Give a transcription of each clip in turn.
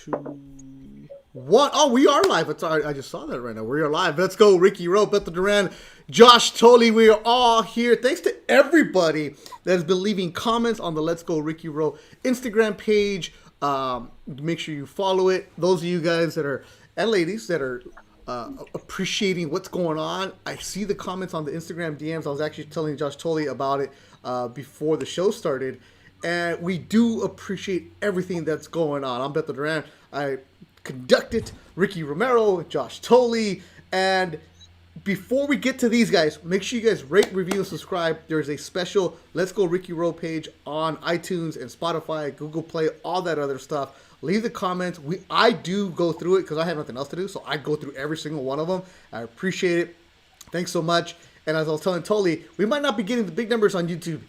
2, 1. Oh, we are live. I just saw that right now. We are live. Let's go. Ricky Rowe, Beto Duran, Josh Thole. We are all here. Thanks to everybody that has been leaving comments on the Let's Go Ricky Rowe Instagram page. Make sure you follow it. Those of you guys that are, and ladies that are appreciating what's going on. I see the comments on the Instagram DMs. I was actually telling Josh Thole about it before the show started. And we do appreciate everything that's going on. I'm Beto Duran. I conducted Ricky Romero, Josh Thole. And before we get to these guys, make sure you guys rate, review, and subscribe. There's a special Let's Go Ricky Rowe page on iTunes and Spotify, Google Play, all that other stuff. Leave the comments. I do go through it because I have nothing else to do. So I go through every single one of them. I appreciate it. Thanks so much. And as I was telling Thole, we might not be getting the big numbers on YouTube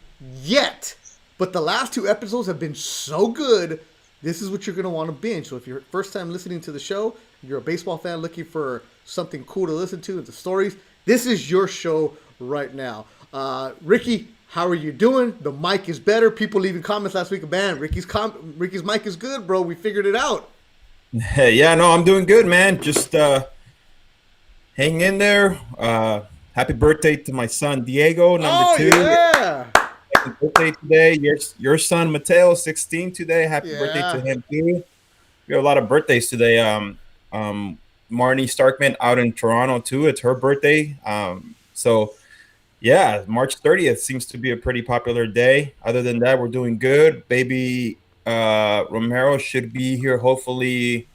yet. But the last 2 episodes have been so good, this is what you're going to want to binge. So if you're first time listening to the show, you're a baseball fan looking for something cool to listen to and the stories, this is your show right now. Ricky, how are you doing? The mic is better. People leaving comments last week. Man, Ricky's mic is good, bro. We figured it out. Hey, yeah, no, I'm doing good, man. Just hang in there. Happy birthday to my son, Diego, number 2. Yeah. Happy birthday today. Your son Mateo, 16 today. Happy birthday to him too. We have a lot of birthdays today. Marnie Starkman out in Toronto too. It's her birthday. So yeah, March 30th seems to be a pretty popular day. Other than that, we're doing good. Baby Romero should be here hopefully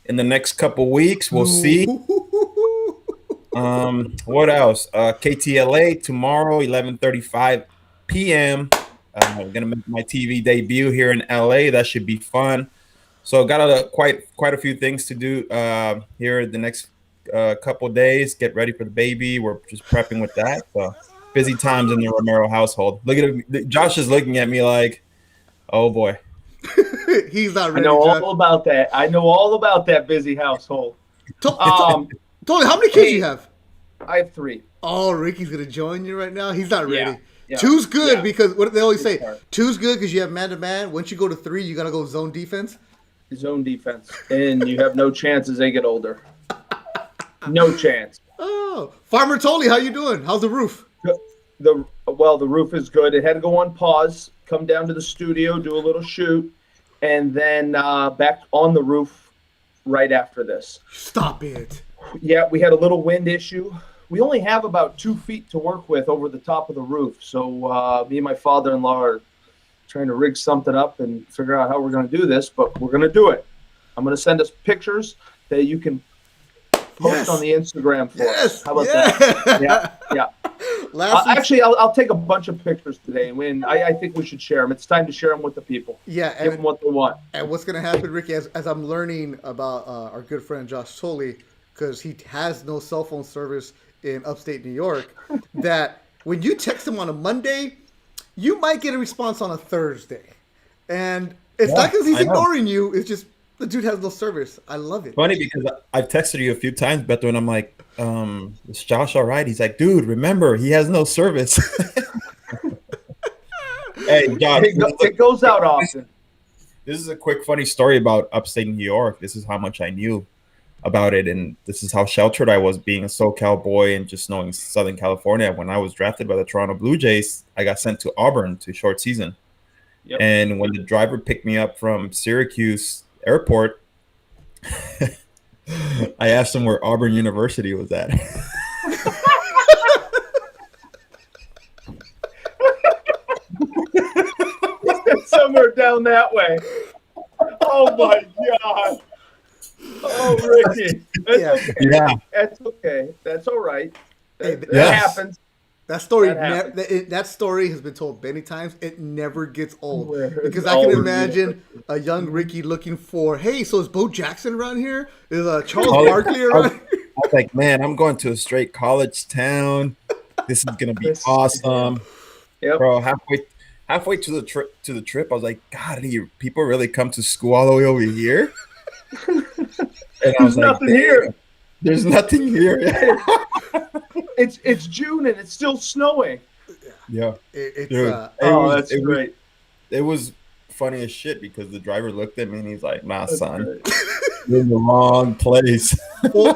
in the next couple weeks. We'll see. What else? KTLA tomorrow, 11:35 p.m. I'm gonna make my TV debut here in LA. That should be fun. So got quite a few things to do here the next couple days. Get ready for the baby. We're just prepping with that. So busy times in the Romero household. Look at him. Josh is looking at me like, oh boy. He's not ready. I know all about that. I know all about that busy household. Thole, how many kids do you have? I have 3. Oh, Ricky's gonna join you right now. He's not ready. Yeah. 2's good because what they always say. Smart. 2's good because you have man-to-man. Once you go to 3, you gotta go zone defense. Zone defense, and you have no chance as they get older. No chance. Oh, Farmer Thole, how you doing? How's the roof? The roof is good. It had to go on pause, come down to the studio, do a little shoot, and then back on the roof right after this. Stop it. Yeah, we had a little wind issue. We only have about 2 feet to work with over the top of the roof. So me and my father-in-law are trying to rig something up and figure out how we're going to do this, but we're going to do it. I'm going to send us pictures that you can post on the Instagram for us. How about that? Yeah. Actually, I'll take a bunch of pictures today, and I think we should share them. It's time to share them with the people. Yeah. Give them what they want. And what's going to happen, Ricky, as I'm learning about our good friend Josh Thole, because he has no cell phone service in upstate New York, that when you text him on a Monday, you might get a response on a Thursday. And it's not because he's ignoring you. It's just the dude has no service. I love it. Funny because I've texted you a few times, Beto, and I'm like, is Josh all right? He's like, dude, remember, he has no service. Hey, Josh. It goes out often. This is a quick, funny story about upstate New York. This is how much I knew about it, and this is how sheltered I was being a SoCal boy and just knowing Southern California. When I was drafted by the Toronto Blue Jays, I got sent to Auburn to short season. Yep. And when the driver picked me up from Syracuse Airport, I asked him where Auburn University was at. Somewhere down that way. Oh my God. Oh, Ricky. That's okay. Yeah. That's okay. That's all right. That happens. That story has been told many times. It never gets old. Because I can imagine a young Ricky looking for, hey, so is Bo Jackson around here? Is Charles Barkley around here? I was like, man, I'm going to a straight college town. This is going to be awesome. Yep. Bro, halfway to the trip, I was like, God, people really come to school all the way over here? And I was nothing here. There's nothing here. It's June and it's still snowing. Yeah. That's great. It was funny as shit because the driver looked at me and he's like, "Nah, That's son, great. you're in the wrong place." Well,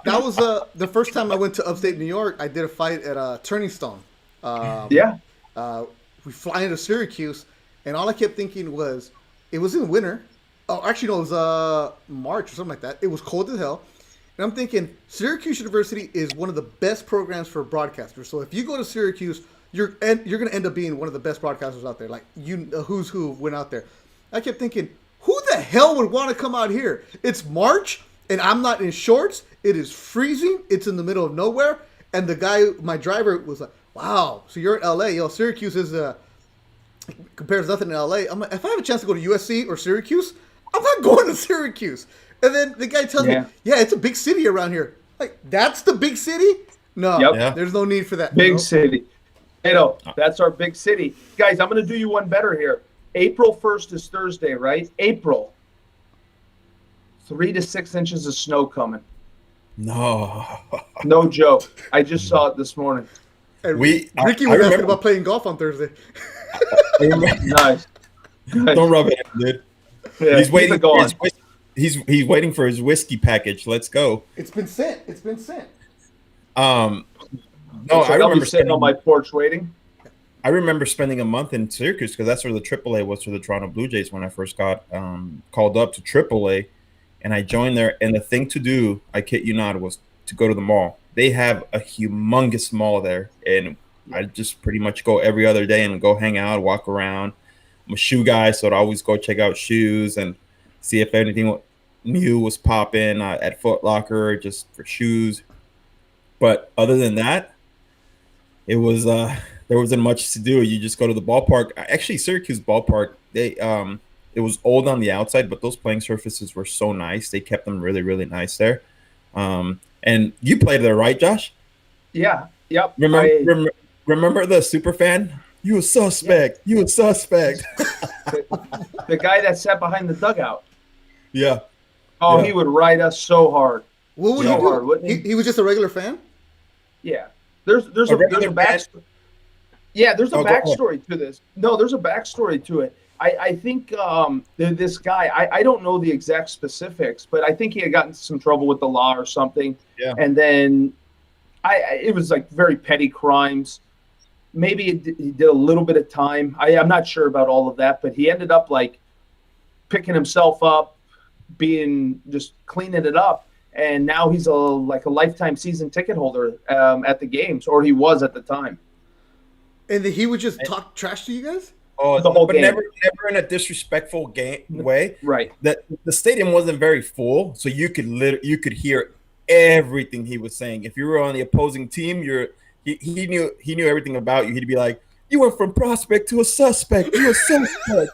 that was the first time I went to upstate New York. I did a fight at Turning Stone. Yeah. We fly into Syracuse, and all I kept thinking was, it was in winter. Oh, actually, no, it was March or something like that. It was cold as hell. And I'm thinking, Syracuse University is one of the best programs for broadcasters. So if you go to Syracuse, you're going to end up being one of the best broadcasters out there. Like, who's who went out there. I kept thinking, who the hell would want to come out here? It's March, and I'm not in shorts. It is freezing. It's in the middle of nowhere. And the guy, my driver, was like, wow, so you're in LA. Yo, Syracuse is, compares nothing to LA. I'm like, if I have a chance to go to USC or Syracuse, I'm not going to Syracuse. And then the guy tells me, yeah, it's a big city around here. Like, that's the big city? No, there's no need for that. Big city. Beto, that's our big city. Guys, I'm going to do you one better here. April 1st is Thursday, right? April. 3 to 6 inches of snow coming. No. No joke. I just saw it this morning. And Ricky was asking about playing golf on Thursday. Nice. Don't rub it in, dude. Yeah, he's waiting for his he's waiting for his whiskey package. Let's go. It's been sent. No, I remember sitting on my porch waiting. I remember spending a month in Syracuse because that's where the AAA was for the Toronto Blue Jays when I first got called up to AAA, and I joined there. And the thing to do, I kid you not, was to go to the mall. They have a humongous mall there, and I just pretty much go every other day and go hang out, walk around. I'm a shoe guy, so I'd always go check out shoes and see if anything new was popping at Foot Locker just for shoes. But other than that, it was there wasn't much to do. You just go to the ballpark. Actually, Syracuse ballpark, it was old on the outside, but those playing surfaces were so nice. They kept them really, really nice there. And you played there, right, Josh? Yeah. Yep. Remember the super fan? You a suspect. Yeah. You a suspect. The guy that sat behind the dugout. Yeah. Oh, yeah. He would ride us so hard. What would he do? He was just a regular fan? Yeah. There's a backstory. Yeah, there's a backstory to this. No, there's a backstory to it. I think this guy, I don't know the exact specifics, but I think he had gotten into some trouble with the law or something. Yeah. And then it was like very petty crimes. Maybe he did a little bit of time. I'm not sure about all of that, but he ended up like picking himself up, just cleaning it up. And now he's a lifetime season ticket holder at the games, or he was at the time. And he would just talk trash to you guys? Oh, the whole game. Never in a disrespectful way. Right. That the stadium wasn't very full, so you could hear everything he was saying. If you were on the opposing team, he knew everything about you. He'd be like, "You went from prospect to a suspect. You're a suspect,"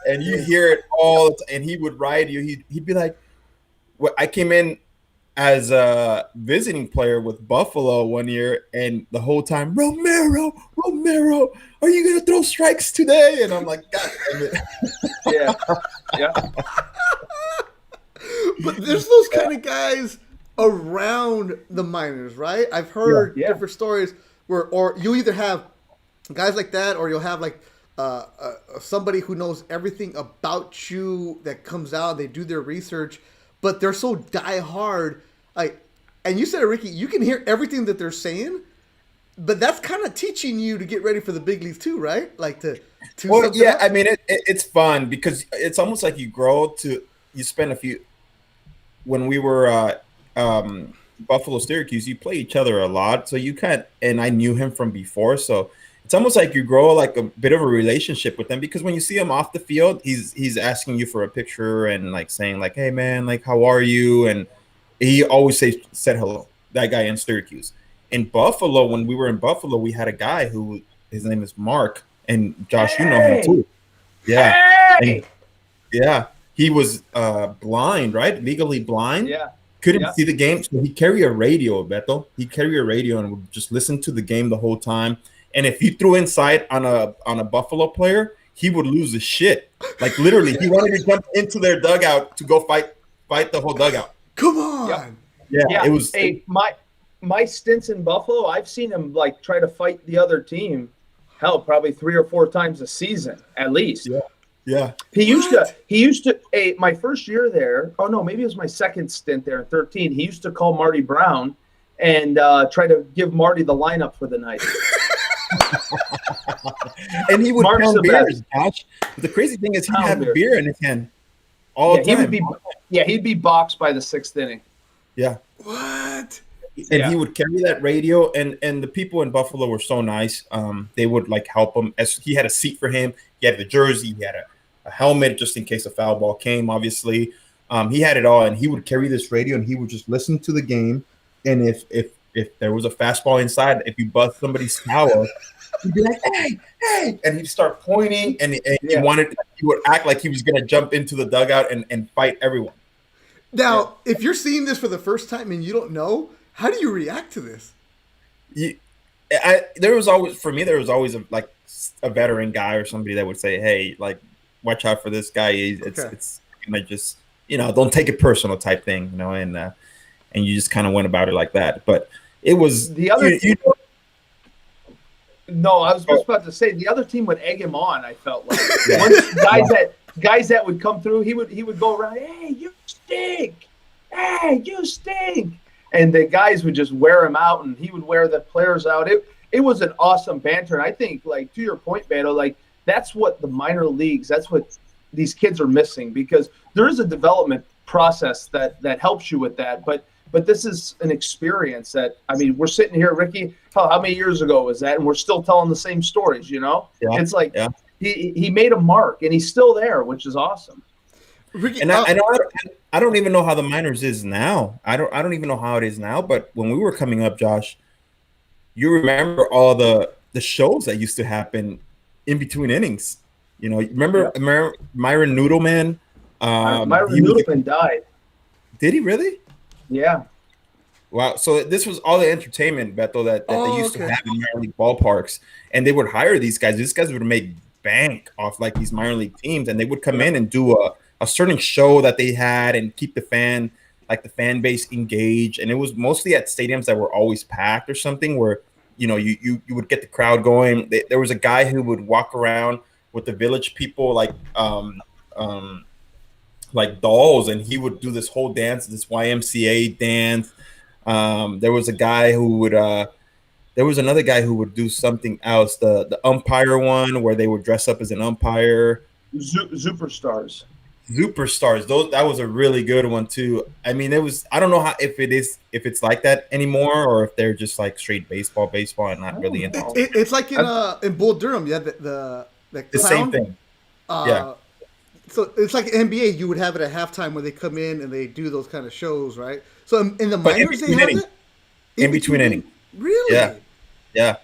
and you hear it all. And he would ride you. He'd be like, "Well, I came in as a visiting player with Buffalo one year, and the whole time, Romero, are you gonna throw strikes today?" And I'm like, God damn it. Yeah. But there's those kind of guys around the minors, right? I've heard different stories or you either have guys like that, or you'll have like somebody who knows everything about you that comes out. They do their research, but they're so diehard. And you said it, Ricky, you can hear everything that they're saying, but that's kind of teaching you to get ready for the big leagues too, right? Like well, yeah, up. I mean, it's fun because it's almost like you spend a few. When we were Buffalo, Syracuse, you play each other a lot, so you can't. And I knew him from before, so it's almost like you grow like a bit of a relationship with him, because when you see him off the field, he's asking you for a picture and like saying like, "Hey man, like how are you?" And he always said hello. That guy in Syracuse. In Buffalo, when we were in Buffalo, we had a guy who his name is Mark, and Josh, you know him too. Yeah, he was blind, right? Legally blind. Yeah. Couldn't see the game, so he carried a radio, Beto. He carried a radio and would just listen to the game the whole time. And if he threw inside on a Buffalo player, he would lose his shit. Like literally, he wanted to jump into their dugout to go fight the whole dugout. Come on. Yeah. It was. Hey, my stints in Buffalo, I've seen him like try to fight the other team. Hell, probably 3 or 4 times a season at least. Yeah. He used to, my first year there, oh no, maybe it was my second stint there in 13. He used to call Marty Brown and try to give Marty the lineup for the night. And he would Mark's pound the beers, best. Josh. But the crazy thing is he'd Pound have beer. a beer in his hand all the time. He'd be boxed by the 6th inning. Yeah. What? And he would carry that radio, and the people in Buffalo were so nice. They would like help him. As he had a seat for him, he had the jersey, he had a helmet just in case a foul ball came. Obviously, he had it all, and he would carry this radio, and he would just listen to the game. And if there was a fastball inside, if you bust somebody's towel, he'd be like, hey, and he'd start pointing, and he would act like he was gonna jump into the dugout and fight everyone. Now, if you're seeing this for the first time and you don't know, how do you react to this? There was always a veteran guy or somebody that would say, "Hey, like, watch out for this guy. It's like just don't take it personal type thing, and you just kind of went about it like that." But it was the other. No, I was just about to say the other team would egg him on. I felt like guys that would come through, he would go around, "Hey, you stink! Hey, you stink!" And the guys would just wear him out, and he would wear the players out. It was an awesome banter, and I think, like, to your point, Beto, like, that's what the minor leagues, that's what these kids are missing, because there is a development process that helps you with that, but this is an experience that, I mean, we're sitting here, Ricky, how many years ago was that? And we're still telling the same stories, Yeah, It's like he made a mark, and he's still there, which is awesome. Ricky, and I don't even know how the minors is now. I don't even know how it is now. But when we were coming up, Josh, you remember all the shows that used to happen in between innings. Remember Myron Noodleman? Myron Noodleman died. Did he really? Yeah. Wow. So this was all the entertainment, Beto, that they used to have in minor league ballparks, and they would hire these guys. These guys would make bank off like these minor league teams, and they would come in and do a certain show that they had and keep the fan base engaged. And it was mostly at stadiums that were always packed or something where, you would get the crowd going. There was a guy who would walk around with the village people like dolls, and he would do this whole dance, this YMCA dance. There was another guy who would do something else, the umpire one where they would dress up as an umpire. Superstars. That was a really good one too. I mean, I don't know if it's like that anymore, or if they're just like straight baseball and not really into it. It's like in Bull Durham, you had the same thing. So it's like NBA. You would have it at halftime where they come in and they do those kind of shows, right? So in the minors, they have it in between innings. Really? Yeah.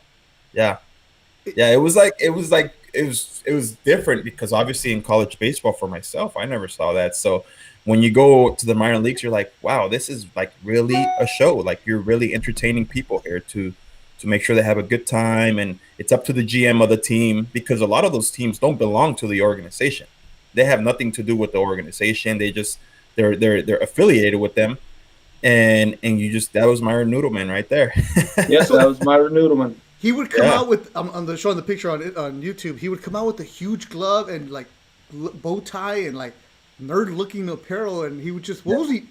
It was different because obviously in college baseball for myself, I never saw that. So when you go to the minor leagues, you're like, wow, this is like really a show. Like you're really entertaining people here to make sure they have a good time, and it's up to the GM of the team because a lot of those teams don't belong to the organization. They have nothing to do with the organization. They're affiliated with them, and that was Myron Noodleman right there. Yes, that was Myron Noodleman. He would come out with showing the picture on YouTube. He would come out with a huge glove and like bow tie and like nerd-looking apparel, and he would just what was he?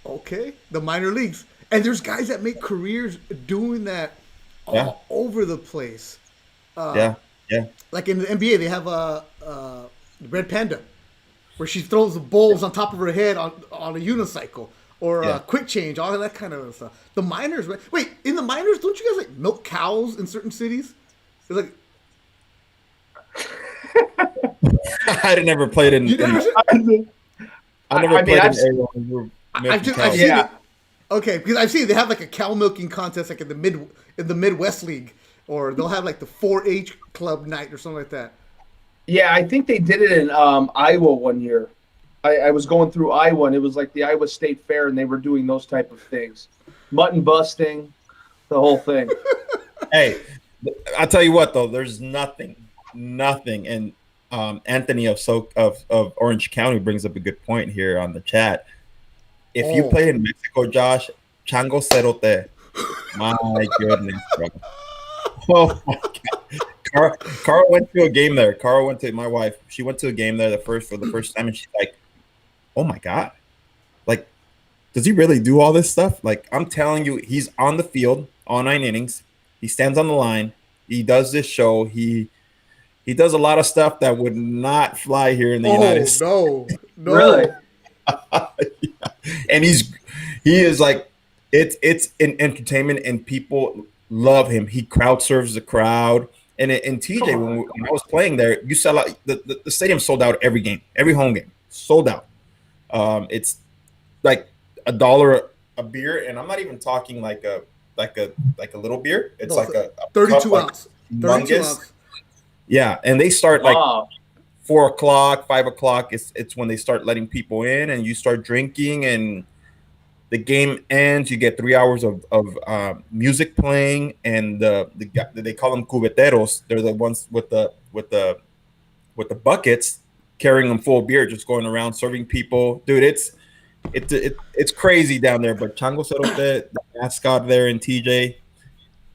Okay, the minor leagues, and there's guys that make careers doing that all over the place. Like in the NBA, they have a Red Panda, where she throws the bowls on top of her head on a unicycle. Or quick change, all of that kind of stuff. The minors, right? Wait, in the minors, don't you guys like milk cows in certain cities? It's like I never played in. I've seen it. Okay, because I've seen they have like a cow milking contest, like in the Midwest League, or they'll have like the 4-H club night or something like that. Yeah, I think they did it in Iowa one year. I was going through Iowa, and it was like the Iowa State Fair, and they were doing those type of things. Mutton busting, the whole thing. Hey, I'll tell you what, though. There's nothing. And Anthony of Orange County brings up a good point here on the chat. If you play in Mexico, Josh, chango cerote. My goodness, bro. Oh, my God. Carl went to a game there. Carl went to my wife. She went to a game there for the first time, and she's like, "Oh my god, like, does he really do all this stuff?" Like, I'm telling you, he's on the field all 9 innings. He stands on the line. He does this show. He does a lot of stuff that would not fly here in the United States. No. Really? Yeah. And he is like, it's an entertainment, and people love him. He crowd serves the crowd. And in TJ, when I was playing there, you sell out. The stadium sold out every game, every home game sold out. It's like $1 a beer, and I'm not even talking like a little beer. It's like a 32 cup, ounce. Like 32 ounce. Yeah, and they start like 4 o'clock, 5 o'clock. It's when they start letting people in, and you start drinking, and the game ends. You get 3 hours of music playing, and they call them cubeteros. They're the ones with the buckets, carrying them full of beer, just going around serving people. Dude, it's crazy down there. But Chango Cerote, the mascot there in TJ,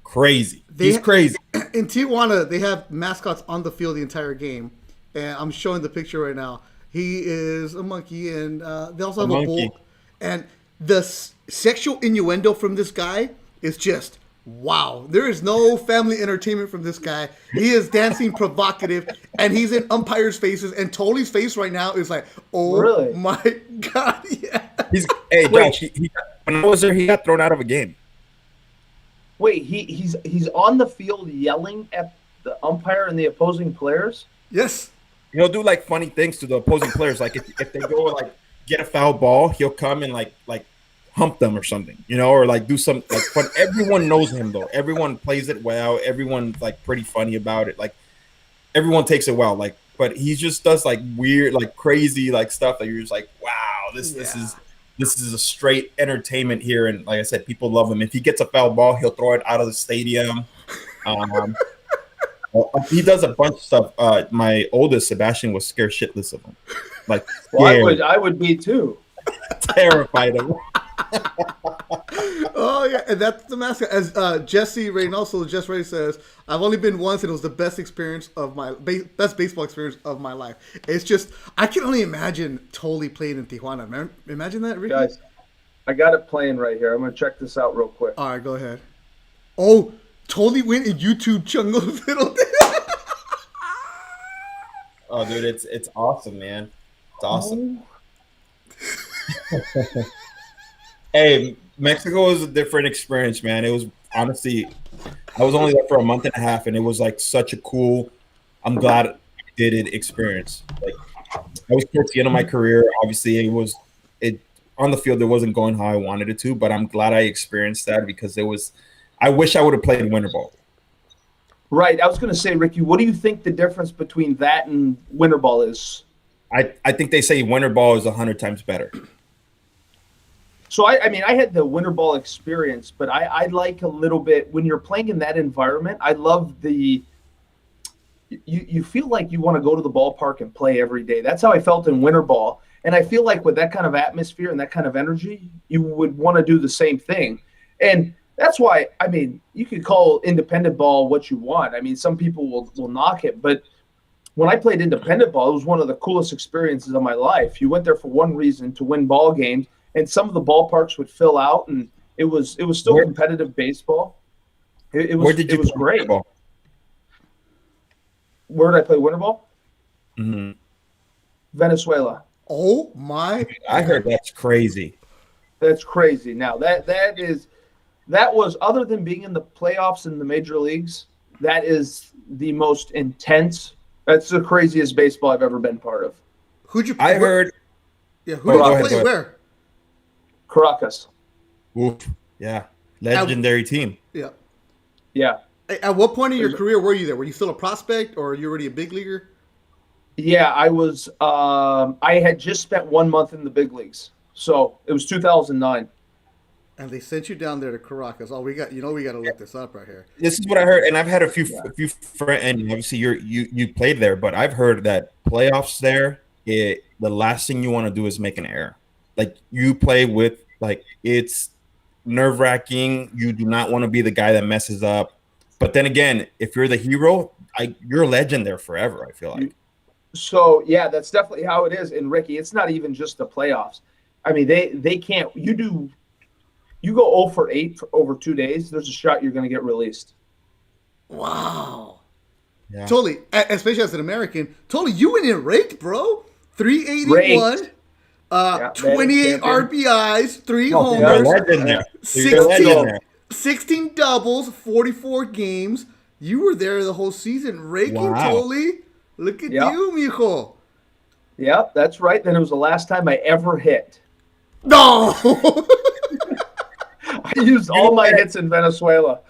crazy. He's crazy. In Tijuana, they have mascots on the field the entire game, and I'm showing the picture right now. He is a monkey, and they also have a bull. And the sexual innuendo from this guy is just wow. There is no family entertainment from this guy. He is dancing provocative, and he's in umpires' faces. And Tole's face right now is like, oh really? My god, yeah. Hey, Josh, when I was there, he got thrown out of a game. Wait, he's on the field yelling at the umpire and the opposing players? Yes. He'll do like funny things to the opposing players. Like if they go like get a foul ball, he'll come and like hump them or something, or like do some like fun. Everyone knows him though. Everyone plays it well. Everyone's like pretty funny about it. Like everyone takes it well. Like, but he just does like weird, like crazy, like stuff that you're just like, wow, this is a straight entertainment here. And like I said, people love him. If he gets a foul ball, he'll throw it out of the stadium. He does a bunch of stuff. My oldest, Sebastian, was scared shitless of him. Like, I would be too. Terrified of him. Oh yeah, and that's the mascot. As Jesse Reynoso, Jess Ray says, I've only been once, and it was the best experience of my best baseball experience of my life. It's just I can only imagine Thole playing in Tijuana. Imagine that, Ricky. Guys, I got it playing right here. I'm gonna check this out real quick. All right, go ahead. Oh, Thole went in YouTube Chungo's little. Oh, dude, it's awesome, man. It's awesome. Oh. Hey, Mexico was a different experience, man. It was honestly, I was only there for a month and a half, and it was like such a cool, I'm glad I did it experience. Like I was towards the end of my career. Obviously, it on the field, it wasn't going how I wanted it to, but I'm glad I experienced that because I wish I would have played winter ball. Right. I was going to say, Ricky, what do you think the difference between that and winter ball is? I think they say winter ball is 100 times better. So, I mean, I had the winter ball experience, but I like a little bit when you're playing in that environment. I love you feel like you want to go to the ballpark and play every day. That's how I felt in winter ball. And I feel like with that kind of atmosphere and that kind of energy, you would want to do the same thing. And that's why, I mean, you could call independent ball what you want. I mean, some people will knock it, but when I played independent ball, it was one of the coolest experiences of my life. You went there for one reason, to win ball games. And some of the ballparks would fill out, and it was still competitive baseball. It was great. Ball? Where did I play winter ball? Mm-hmm. Venezuela. Oh my! I heard that's crazy. That's crazy. Now that was, other than being in the playoffs in the major leagues, that is the most intense. That's the craziest baseball I've ever been part of. Who'd you play? I heard. Yeah, who did you play? Where? Caracas. Oof. Yeah. Legendary team. Yeah. Yeah. At what point in your career were you there? Were you still a prospect, or are you already a big leaguer? Yeah, I was. I had just spent 1 month in the big leagues, so it was 2009. And they sent you down there to Caracas. Oh, we got to look this up right here. This is what I heard, and I've had a few friends, and obviously you played there, but I've heard that playoffs there, the last thing you want to do is make an error. Like you play with, like, it's nerve-wracking. You do not want to be the guy that messes up. But then again, if you're the hero, you're a legend there forever. I feel like. So yeah, that's definitely how it is. And Ricky, it's not even just the playoffs. I mean, they can't. You go 0 for 8 for over 2 days. There's a shot you're going to get released. Wow. Yeah. Totally, especially as an American. Totally, you went in raked, bro. 381, 28 RBIs, 3 homers, You're 16, 16 doubles, 44 games. You were there the whole season, raking. Totally. Look at you, mijo. Yep, that's right. Then it was the last time I ever hit. No. I used all my hits in Venezuela.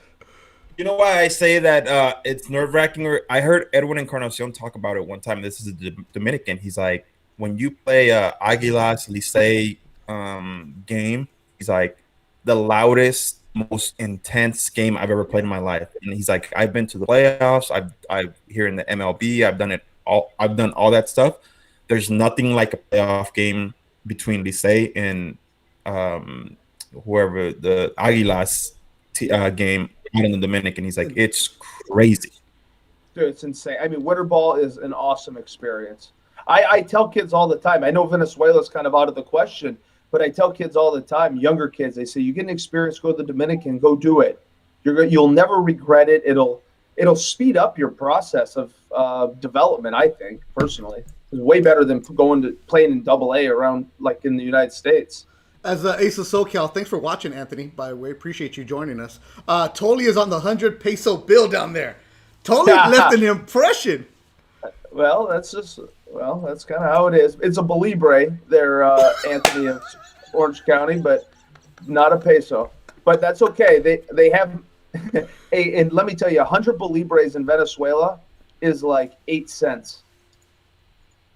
You know why I say that it's nerve-wracking? I heard Edwin Encarnacion talk about it one time. This is a Dominican. He's like, when you play Águilas Licey game, he's like, the loudest, most intense game I've ever played in my life. And he's like, I've been to the playoffs. I've here in the MLB. I've done it all. I've done all that stuff. There's nothing like a playoff game between Licey and whoever the Águilas game out in the Dominican. He's like, it's crazy. Dude, it's insane. I mean, winter ball is an awesome experience. I tell kids all the time. I know Venezuela's kind of out of the question, but I tell kids all the time, younger kids, they say, you get an experience, go to the Dominican, go do it. You'll never regret it. It'll speed up your process of development, I think, personally. It's way better than going to playing in AA around like in the United States. As Ace of SoCal, thanks for watching, Anthony, by the way. Appreciate you joining us. Toli is on the 100 peso bill down there. Toli left an impression. Well, that's kind of how it is. It's a Bolibre there, Anthony of Orange County, but not a peso. But that's okay. They have and let me tell you, 100 Bolibres in Venezuela is like 8 cents.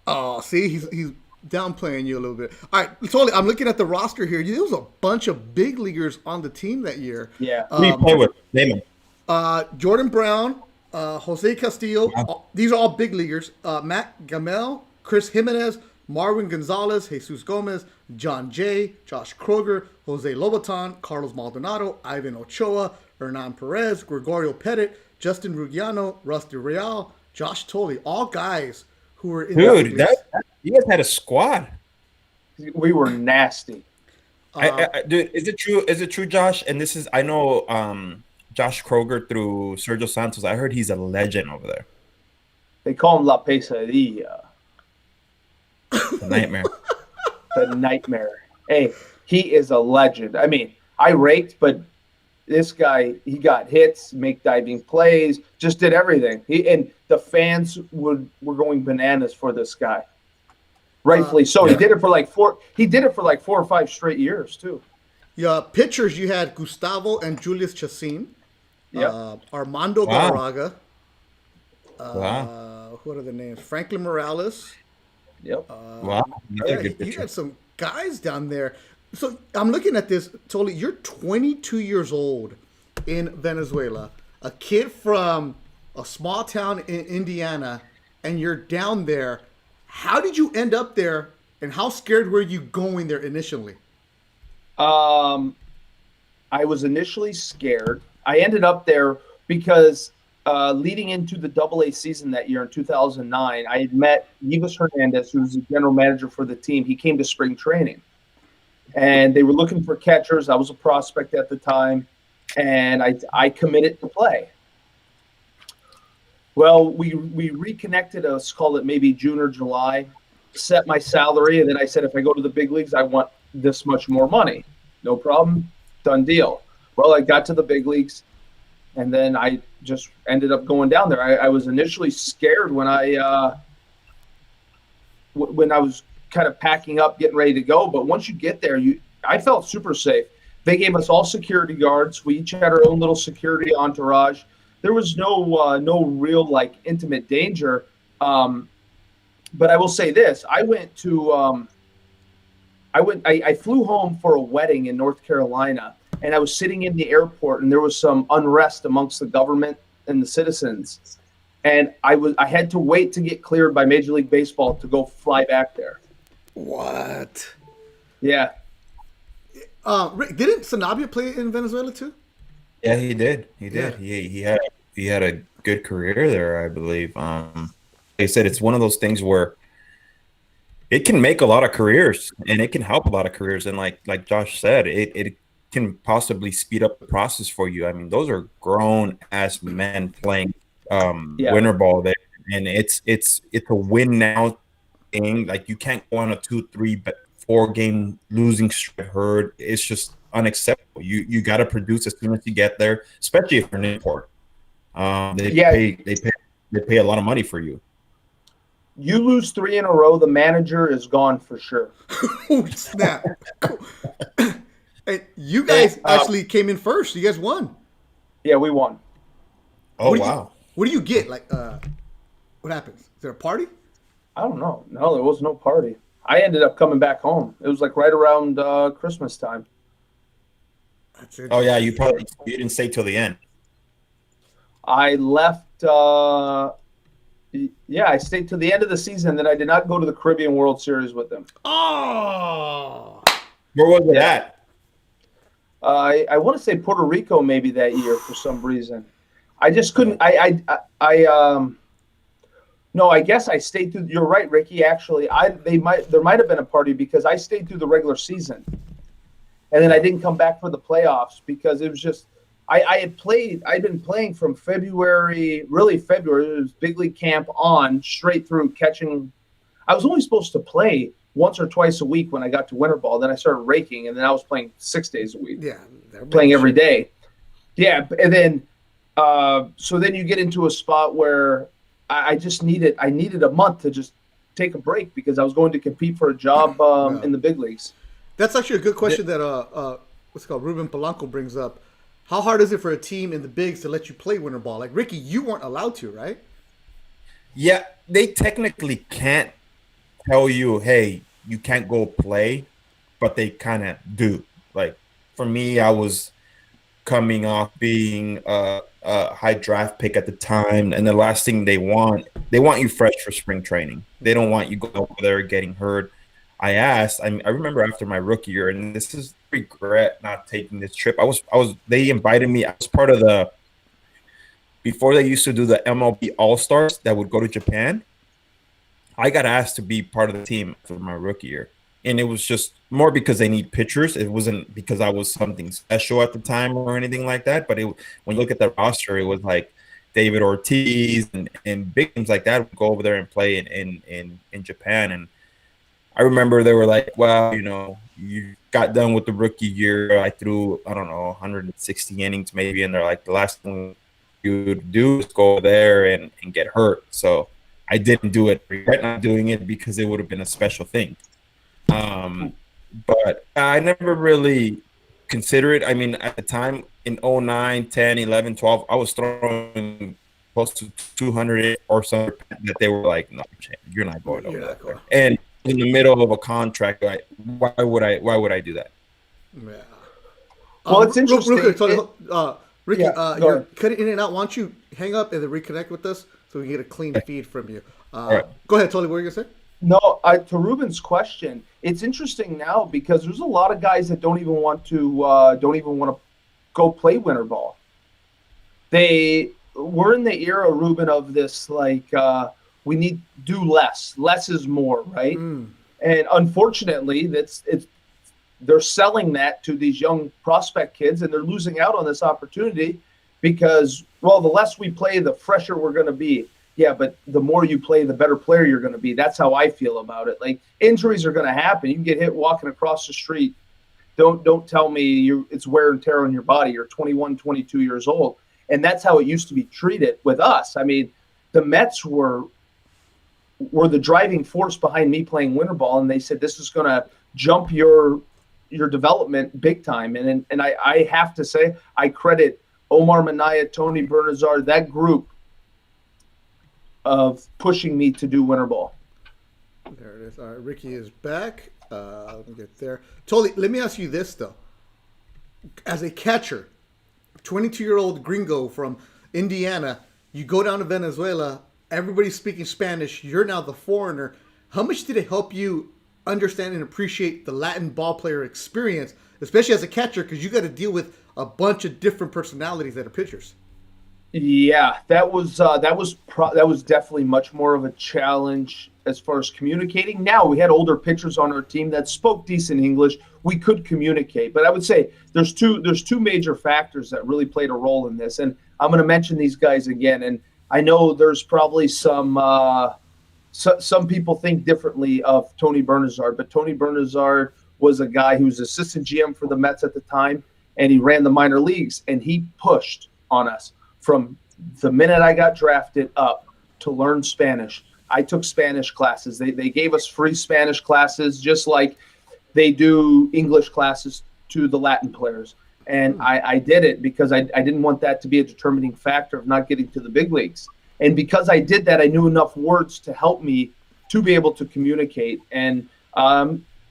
Oh, see, he's downplaying you a little bit. All right, totally. I'm looking at the roster here. There was a bunch of big leaguers on the team that year. Yeah. Who do you play with? Name them. Jordan Brown, Jose Castillo. Wow. These are all big leaguers. Matt Gamel, Chris Jimenez, Marwin Gonzalez, Jesus Gomez, John Jay, Josh Kroger, Jose Lobaton, Carlos Maldonado, Ivan Ochoa, Hernan Perez, Gregorio Pettit, Justin Rugiano, Rusty Real, Josh Toley. All guys who were in the you guys had a squad. We were nasty. Dude, is it true? Is it true, Josh? And this is, I know Josh Kroger through Sergio Santos. I heard he's a legend over there. They call him La Pesadilla. The nightmare. The nightmare. Hey, he is a legend. I mean, I raked, but this guy, he got hits, make diving plays, just did everything. And the fans were going bananas for this guy. Rightfully so. He did it for like 4 or 5 straight years too. Yeah, pitchers you had Gustavo and Julius Chacin. Yeah. Armando Galarraga. What are the names? Franklin Morales. Yep. You had some guys down there. So I'm looking at this. Totally, you're 22 years old in Venezuela, a kid from a small town in Indiana, and you're down there. How did you end up there, and how scared were you going there initially? I was initially scared. I ended up there because leading into the AA season that year in 2009, I had met Yves Hernandez, who was the general manager for the team. He came to spring training, and they were looking for catchers. I was a prospect at the time, and I committed to play. Well, we reconnected, let's call it maybe June or July, set my salary, and then I said, if I go to the big leagues, I want this much more money. No problem. Done deal. Well, I got to the big leagues, and then I just ended up going down there. I was initially scared when I was kind of packing up, getting ready to go. But once you get there, I felt super safe. They gave us all security guards. We each had our own little security entourage. There was no real like intimate danger. But I will say this: I flew home for a wedding in North Carolina, and I was sitting in the airport, and there was some unrest amongst the government and the citizens, and I had to wait to get cleared by Major League Baseball to go fly back there. What? Yeah. Didn't Sanabria play in Venezuela too? Yeah, he did. He did. Yeah. He had a good career there, I believe. Like I said, it's one of those things where it can make a lot of careers and it can help a lot of careers. And like Josh said, it can possibly speed up the process for you. I mean, those are grown ass men playing winter ball there, and it's a win now thing. Like you can't go on a 2, 3, 4 game losing streak herd. It's just unacceptable. You got to produce as soon as you get there, especially if you're an import. They pay a lot of money for you. You lose 3 in a row, the manager is gone for sure. Oh, snap. And you guys actually came in first. You guys won. Yeah, we won. Oh, wow. What do you get? Like, what happens? Is there a party? I don't know. No, there was no party. I ended up coming back home. It was like right around Christmas time. That's it. Oh, yeah. You didn't stay till the end. I left. I stayed to the end of the season. Then I did not go to the Caribbean World Series with them. Oh, where was it at? I want to say Puerto Rico maybe that year for some reason. I just couldn't. No, I guess I stayed through. You're right, Ricky. Actually, there might have been a party because I stayed through the regular season, and then I didn't come back for the playoffs because it was just. I'd been playing from February. It was big league camp on straight through catching. I was only supposed to play once or twice a week when I got to winter ball. Then I started raking, and then I was playing 6 days a week. Yeah, playing every day. Yeah, and then so then you get into a spot where I needed a month to just take a break because I was going to compete for a job in the big leagues. That's actually a good question that what's it called Ruben Polanco brings up. How hard is it for a team in the bigs to let you play winter ball? Like, Ricky, you weren't allowed to, right? Yeah, they technically can't tell you, hey, you can't go play, but they kind of do. Like, for me, I was coming off being a high draft pick at the time, and the last thing they want you fresh for spring training. They don't want you going over there getting hurt. I remember after my rookie year, and this is regret not taking this trip. They invited me. I was part of before they used to do the MLB All-Stars that would go to Japan. I got asked to be part of the team for my rookie year. And it was just more because they need pitchers. It wasn't because I was something special at the time or anything like that. But when you look at the roster, it was like David Ortiz and big names like that would go over there and play in Japan. And I remember they were like, well, you got done with the rookie year. I threw, 160 innings maybe. And they're like, the last thing you would do is go there and get hurt. So I didn't do it. I regret not doing it because it would have been a special thing. But I never really considered it. I mean, at the time in 09, 10, 11, 12, I was throwing close to 200 or something that they were like, no, you're not going over there. And in the middle of a contract, why would I do that? Yeah. Well, it's interesting. Ricky, you're cutting in and out. Why don't you hang up and then reconnect with us so we can get a clean feed from you? Right. Go ahead, Tony. What were you gonna say? No, to Ruben's question, it's interesting now because there's a lot of guys that don't even want to go play winter ball. We're in the era, Ruben, of this we need to do less. Less is more, right? And unfortunately, they're selling that to these young prospect kids, and they're losing out on this opportunity because, well, the less we play, the fresher we're going to be. Yeah, but the more you play, the better player you're going to be. That's how I feel about it. Like, injuries are going to happen. You can get hit walking across the street. Don't tell me it's wear and tear on your body. You're 21, 22 years old. And that's how it used to be treated with us. I mean, the Mets were the driving force behind me playing winter ball, and they said this is going to jump your development big time. And I have to say, I credit Omar Minaya, Tony Bernazar, that group of pushing me to do winter ball. There it is. All right, Ricky is back. Let me get there. Totally. Let me ask you this though: as a catcher, 22-year-old gringo from Indiana, you go down to Venezuela. Everybody's speaking Spanish. You're now the foreigner. How much did it help you understand and appreciate the Latin ball player experience, especially as a catcher, because you got to deal with a bunch of different personalities that are pitchers? Yeah, that was definitely much more of a challenge as far as communicating. Now we had older pitchers on our team that spoke decent English. We could communicate, but I would say there's two major factors that really played a role in this. And I'm going to mention these guys again. And I know there's probably some people think differently of Tony Bernazard, but Tony Bernazard was a guy who was assistant GM for the Mets at the time, and he ran the minor leagues, and he pushed on us from the minute I got drafted up to learn Spanish. I took Spanish classes. They gave us free Spanish classes, just like they do English classes to the Latin players. And I did it because I didn't want that to be a determining factor of not getting to the big leagues. And because I did that, I knew enough words to help me to be able to communicate. And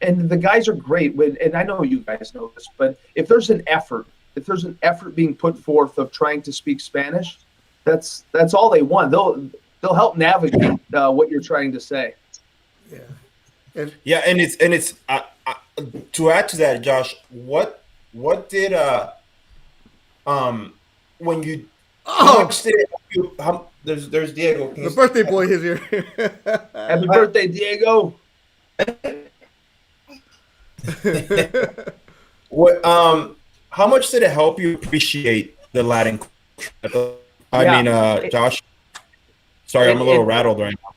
the guys are great. And I know you guys know this, but if there's an effort being put forth of trying to speak Spanish, that's all they want. They'll help navigate what you're trying to say. Yeah. And it's to add to that, Josh, what did when you there's Diego. The birthday boy is here. Happy birthday, Diego. What how much did it help you appreciate the Latin culture? Josh, sorry, I'm a little rattled right now.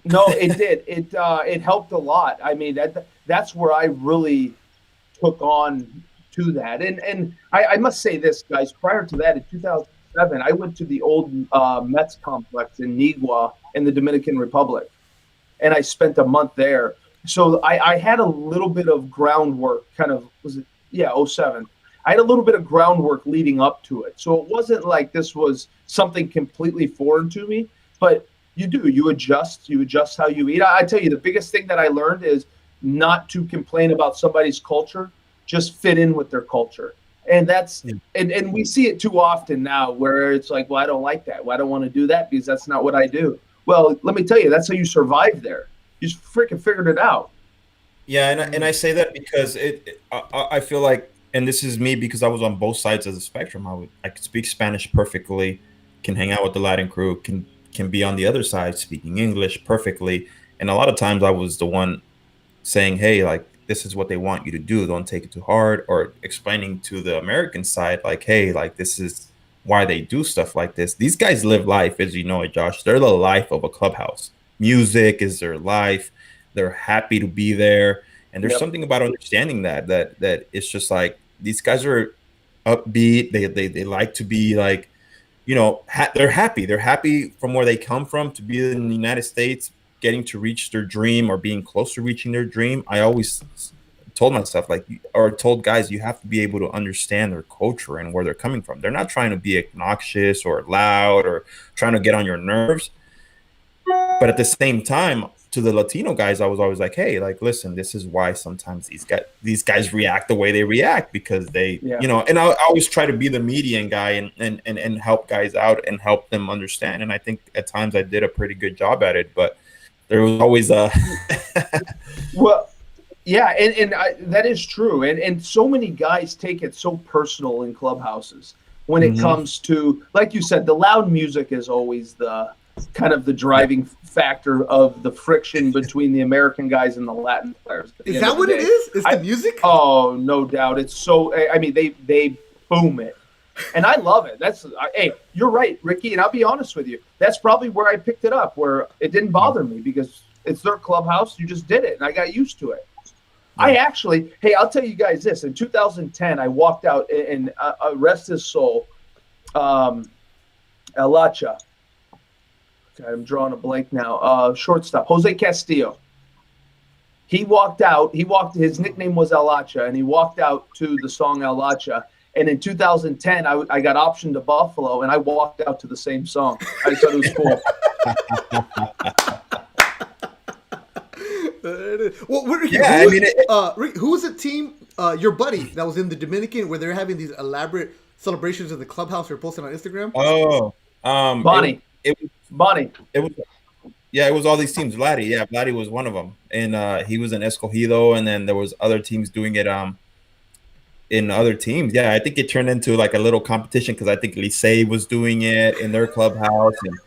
No, it did. It helped a lot. I mean, that's where I really took on to that. And I must say this, guys, prior to that, in 2007, I went to the old Mets complex in Nigua in the Dominican Republic, and I spent a month there. So I had a little bit of groundwork, '07. I had a little bit of groundwork leading up to it. So it wasn't like this was something completely foreign to me, but you adjust how you eat. I tell you, the biggest thing that I learned is not to complain about somebody's culture, just fit in with their culture. And and we see it too often now where it's like, well, I don't like that. Well, I don't want to do that because that's not what I do. Well, let me tell you, that's how you survive there. You just freaking figured it out. Yeah, and I say that because I feel like, and this is me because I was on both sides of the spectrum. I could speak Spanish perfectly, can hang out with the Latin crew, can be on the other side speaking English perfectly, and a lot of times I was the one saying, hey, like, this is what they want you to do, don't take it too hard, or explaining to the American side, like, hey, like, this is why they do stuff like this. These guys live life, as you know it, Josh. They're the life of a clubhouse. Music is their life. They're happy to be there, and there's something about understanding that it's just like, these guys are upbeat. They like to be like, they're happy. They're happy from where they come from to be in the United States, getting to reach their dream or being close to reaching their dream. I always told myself, told guys, you have to be able to understand their culture and where they're coming from. They're not trying to be obnoxious or loud or trying to get on your nerves. But at the same time, to the Latino guys, I was always like, hey, like, listen, this is why sometimes these guys react the way they react, because they, and I always try to be the median guy and help guys out and help them understand. And I think at times I did a pretty good job at it, but there was always a well, yeah, and that is true. And so many guys take it so personal in clubhouses when it comes to, like you said, the loud music is always the kind of the driving factor of the friction between the American guys and the Latin players. Is that what it is? Is the music? Oh, no doubt. It's so, I mean, they boom it. And I love it. Hey, you're right, Ricky. And I'll be honest with you. That's probably where I picked it up, where it didn't bother me because it's their clubhouse. You just did it. And I got used to it. I actually, hey, I'll tell you guys this. In 2010, I walked out and rest his soul, Alacha. God, I'm drawing a blank now. Shortstop, Jose Castillo. He walked out. His nickname was Alacha, and he walked out to the song Alacha. And in 2010, I got optioned to Buffalo, and I walked out to the same song. I just thought it was cool. Who was the team? Your buddy that was in the Dominican, where they're having these elaborate celebrations in the clubhouse. You're posting on Instagram. Bonnie. Bonnie. It was all these teams. Vladdy was one of them, and he was in Escogido, and then there was other teams doing it. in other teams. Yeah, I think it turned into like a little competition because I think Licey was doing it in their clubhouse, and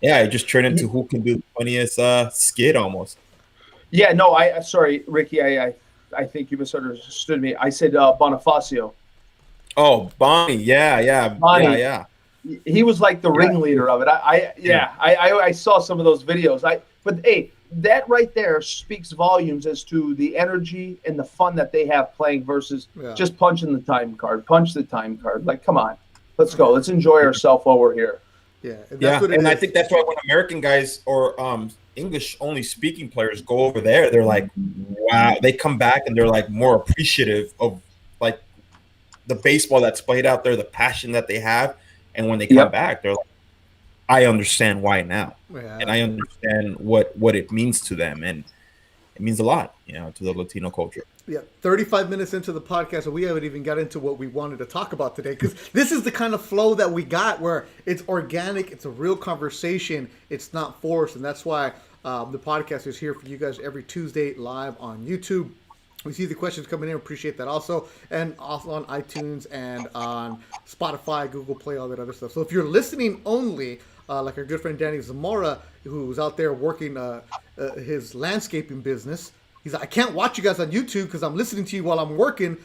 yeah, it just turned into who can do the funniest skit almost. Yeah, no, sorry, Ricky, I think you misunderstood me. I said Bonifacio. Oh, Bonnie, yeah, Bonnie, yeah. he was like the ringleader of it. I saw some of those videos. But hey, that right there speaks volumes as to the energy and the fun that they have playing versus just punching the time card. Punch the time card. Like, come on, let's go. Let's enjoy ourselves while we're here. And I think that's why when American guys or English only speaking players go over there, they're like, wow. They come back and they're like more appreciative of like the baseball that's played out there, the passion that they have. And when they come back, they're like, I understand why now. And I understand what it means to them. And it means a lot, to the Latino culture. 35 minutes into the podcast, and we haven't even got into what we wanted to talk about today, because this is the kind of flow that we got where it's organic, it's a real conversation, it's not forced, and that's why the podcast is here for you guys every Tuesday live on YouTube. We see the questions coming in, appreciate that also, and also on iTunes and on Spotify, Google Play, all that other stuff. So if you're listening only, like our good friend Danny Zamora, who's out there working his landscaping business, he's like, I can't watch you guys on YouTube because I'm listening to you while I'm working,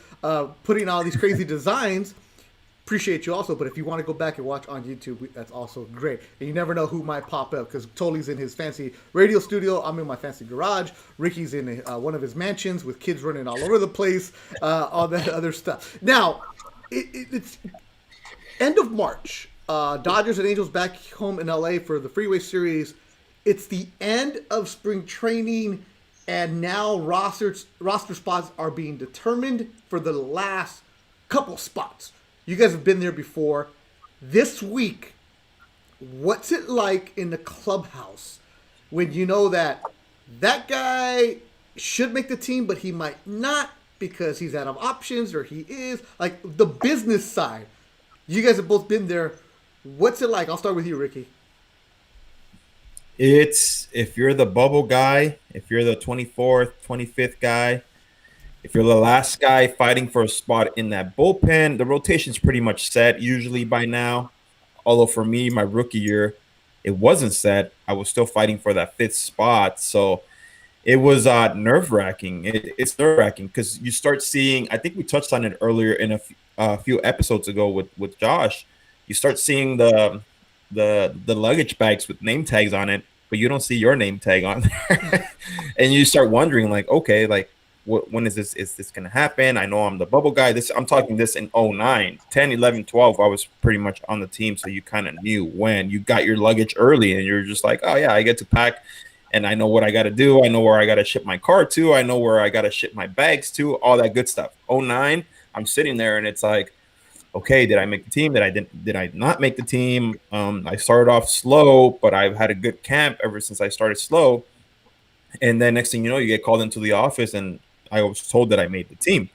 putting all these crazy designs. Appreciate you also, but if you want to go back and watch on YouTube, that's also great. And you never know who might pop up, because Thole's in his fancy radio studio. I'm in my fancy garage. Ricky's in one of his mansions with kids running all over the place, all that other stuff. Now, it's end of March. Dodgers and Angels back home in LA for the Freeway Series. It's the end of spring training, and now roster spots are being determined for the last couple spots. You guys have been there before. This week, what's it like in the clubhouse when you know that guy should make the team, but he might not because he's out of options, or he is? Like, the business side. You guys have both been there. What's it like? I'll start with you, Ricky. It's, if you're the bubble guy, if you're the 24th, 25th guy, if you're the last guy fighting for a spot in that bullpen, the rotation's pretty much set usually by now. Although for me, my rookie year, it wasn't set. I was still fighting for that 5th spot. So it was nerve-wracking. It's nerve-wracking because you start seeing, I think we touched on it earlier in a few episodes ago with Josh. You start seeing the luggage bags with name tags on it, but you don't see your name tag on there. And you start wondering, like, okay, like, when is this going to happen? I know I'm the bubble guy. I'm talking this in 09, 10, 11, 12. I was pretty much on the team, so you kind of knew when you got your luggage early, and you're just like, oh, yeah, I get to pack, and I know what I got to do. I know where I got to ship my car to. I know where I got to ship my bags to, all that good stuff. 09, I'm sitting there, and it's like, okay, did I make the team? Did I not make the team? I started off slow, but I've had a good camp ever since I started slow. And then next thing you know, you get called into the office, and I was told that I made the team.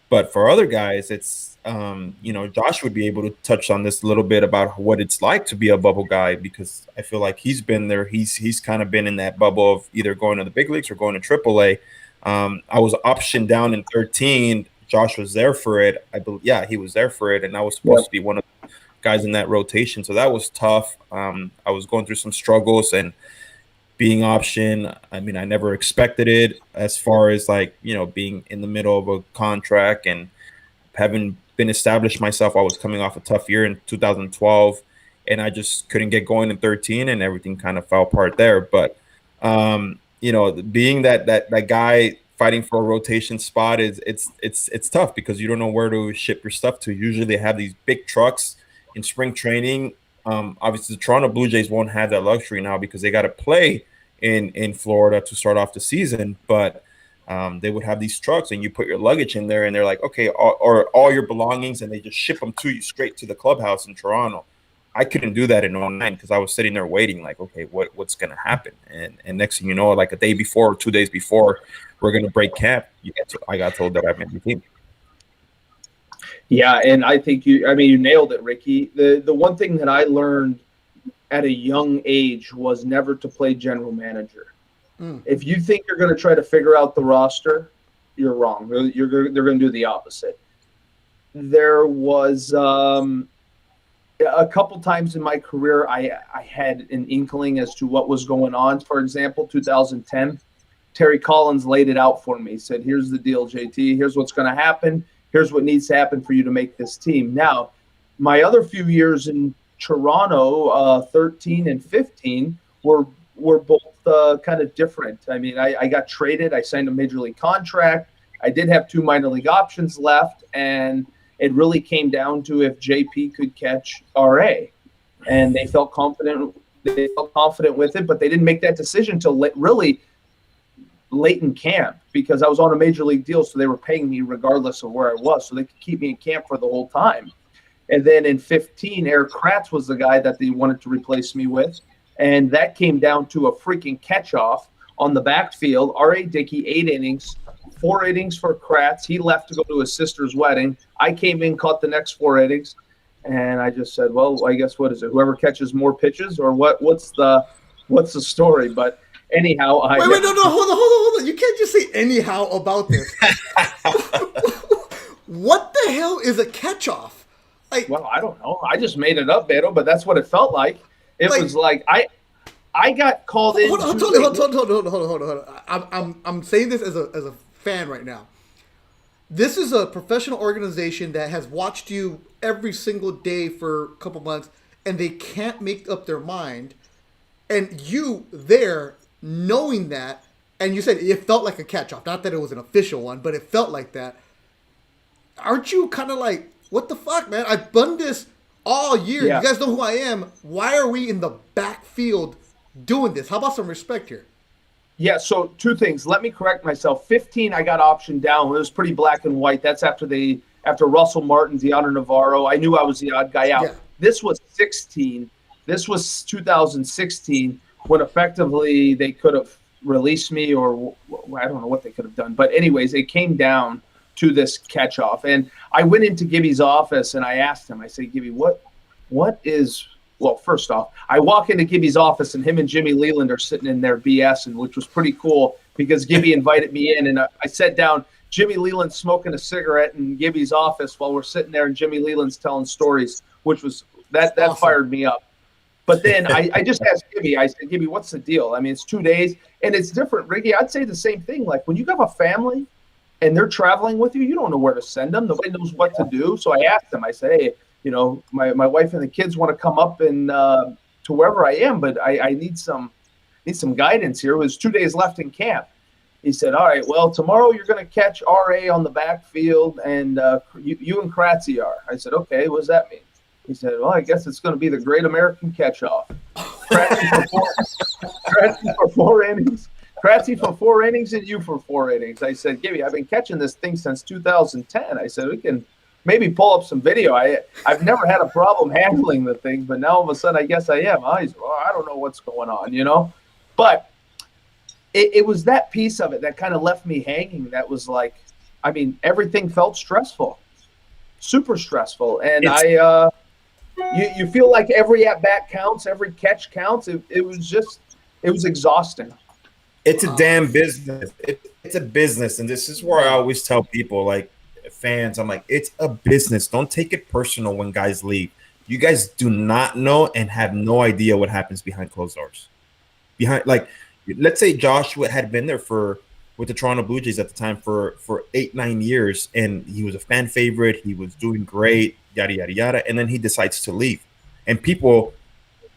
But for other guys, it's, Josh would be able to touch on this a little bit about what it's like to be a bubble guy, because I feel like he's been there. He's kind of been in that bubble of either going to the big leagues or going to AAA. I was optioned down in 13. Josh was there for it. I believe, yeah, he was there for it, and I was supposed to be one of the guys in that rotation. So that was tough. I was going through some struggles, and being option, I mean, I never expected it, as far as like, being in the middle of a contract and having been established myself. I was coming off a tough year in 2012, and I just couldn't get going in 13, and everything kind of fell apart there. But, being that guy fighting for a rotation spot it's tough, because you don't know where to ship your stuff to. Usually they have these big trucks in spring training. Obviously, the Toronto Blue Jays won't have that luxury now because they got to play in Florida to start off the season. But they would have these trucks, and you put your luggage in there, and they're like, okay, or all your belongings, and they just ship them to you straight to the clubhouse in Toronto. I couldn't do that in 09 because I was sitting there waiting, like, okay, what's going to happen? And next thing you know, like a day before or 2 days before we're going to break camp, I got told that I made the team. Yeah, and I think you nailed it, Ricky. The one thing that I learned at a young age was never to play general manager. If you think you're going to try to figure out the roster, you're wrong. They're going to do the opposite. there was a couple times in my career I had an inkling as to what was going on. For example, 2010, Terry Collins laid it out for me. He said, here's the deal, JT. Here's what's going to happen. Here's what needs to happen for you to make this team. Now, my other few years in Toronto, 13 and 15, were both kind of different. I mean, I got traded. I signed a major league contract. I did have 2 minor league options left, and it really came down to if JP could catch RA, and they felt confident. They felt confident with it, but they didn't make that decision until really late in camp, because I was on a major league deal, so they were paying me regardless of where I was, so they could keep me in camp for the whole time. And then in 15, Eric Kratz was the guy that they wanted to replace me with, and that came down to a freaking catch-off on the backfield. R.A. Dickey, 8 innings, 4 innings for Kratz. He left to go to his sister's wedding. I came in, caught the next 4 innings, and I just said, well, I guess what is it? Whoever catches more pitches, or what's the story? But anyhow, wait, no, hold on. You can't just say anyhow about this. What the hell is a catch-off? Well, I don't know. I just made it up, Beto, but that's what it felt like. It was like I got called in. Hold on. I'm saying this as a fan right now. This is a professional organization that has watched you every single day for a couple months, and they can't make up their mind. And you there knowing that, and you said it felt like a catch-off. Not that it was an official one, but it felt like that. Aren't you kind of like, what the fuck, man? I've done this all year. Yeah. You guys know who I am. Why are we in the backfield doing this? How about some respect here? Yeah, so 2 things. Let me correct myself. 15, I got optioned down. It was pretty black and white. That's after Russell Martin, Deanna Navarro. I knew I was the odd guy out. Yeah. This was 16. This was 2016, when effectively they could have released me, or I don't know what they could have done. But anyways, it came down to this catch-off. And I went into Gibby's office, and I asked him, I said, Gibby, what is – well, first off, I walk into Gibby's office, and him and Jimmy Leland are sitting in there BSing, which was pretty cool, because Gibby invited me in, and I sat down. Jimmy Leland smoking a cigarette in Gibby's office while we're sitting there, and Jimmy Leland's telling stories, which was – that awesome. Fired me up. But then I just asked Gibby, I said, Gibby, what's the deal? I mean, it's 2 days, and it's different, Ricky. I'd say the same thing. Like, when you have a family – and they're traveling with you, you don't know where to send them. Nobody knows what to do. So I asked them, I said, hey, my wife and the kids want to come up and to wherever I am, but I need some guidance here. It was 2 days left in camp. He said, all right, well, tomorrow you're going to catch RA on the backfield, and you and Kratzy are. I said, okay, what does that mean? He said, well, I guess it's going to be the Great American Catch-Off. Kratzy for 4 innings. Kratzy for 4 innings and you for 4 innings. I said, Gibby, I've been catching this thing since 2010. I said, we can maybe pull up some video. I've never had a problem handling the thing, but now all of a sudden I guess I am. I don't know what's going on, But it was that piece of it that kind of left me hanging. That was like, I mean, everything felt stressful, super stressful. And you feel like every at-bat counts, every catch counts. It was exhausting. It's a damn business. It's a business. And this is where I always tell people, like fans, I'm like, it's a business. Don't take it personal when guys leave. You guys do not know and have no idea what happens behind closed doors. Let's say Joshua had been there with the Toronto Blue Jays at the time for 8-9 years, and he was a fan favorite. He was doing great, yada, yada, yada. And then he decides to leave. And people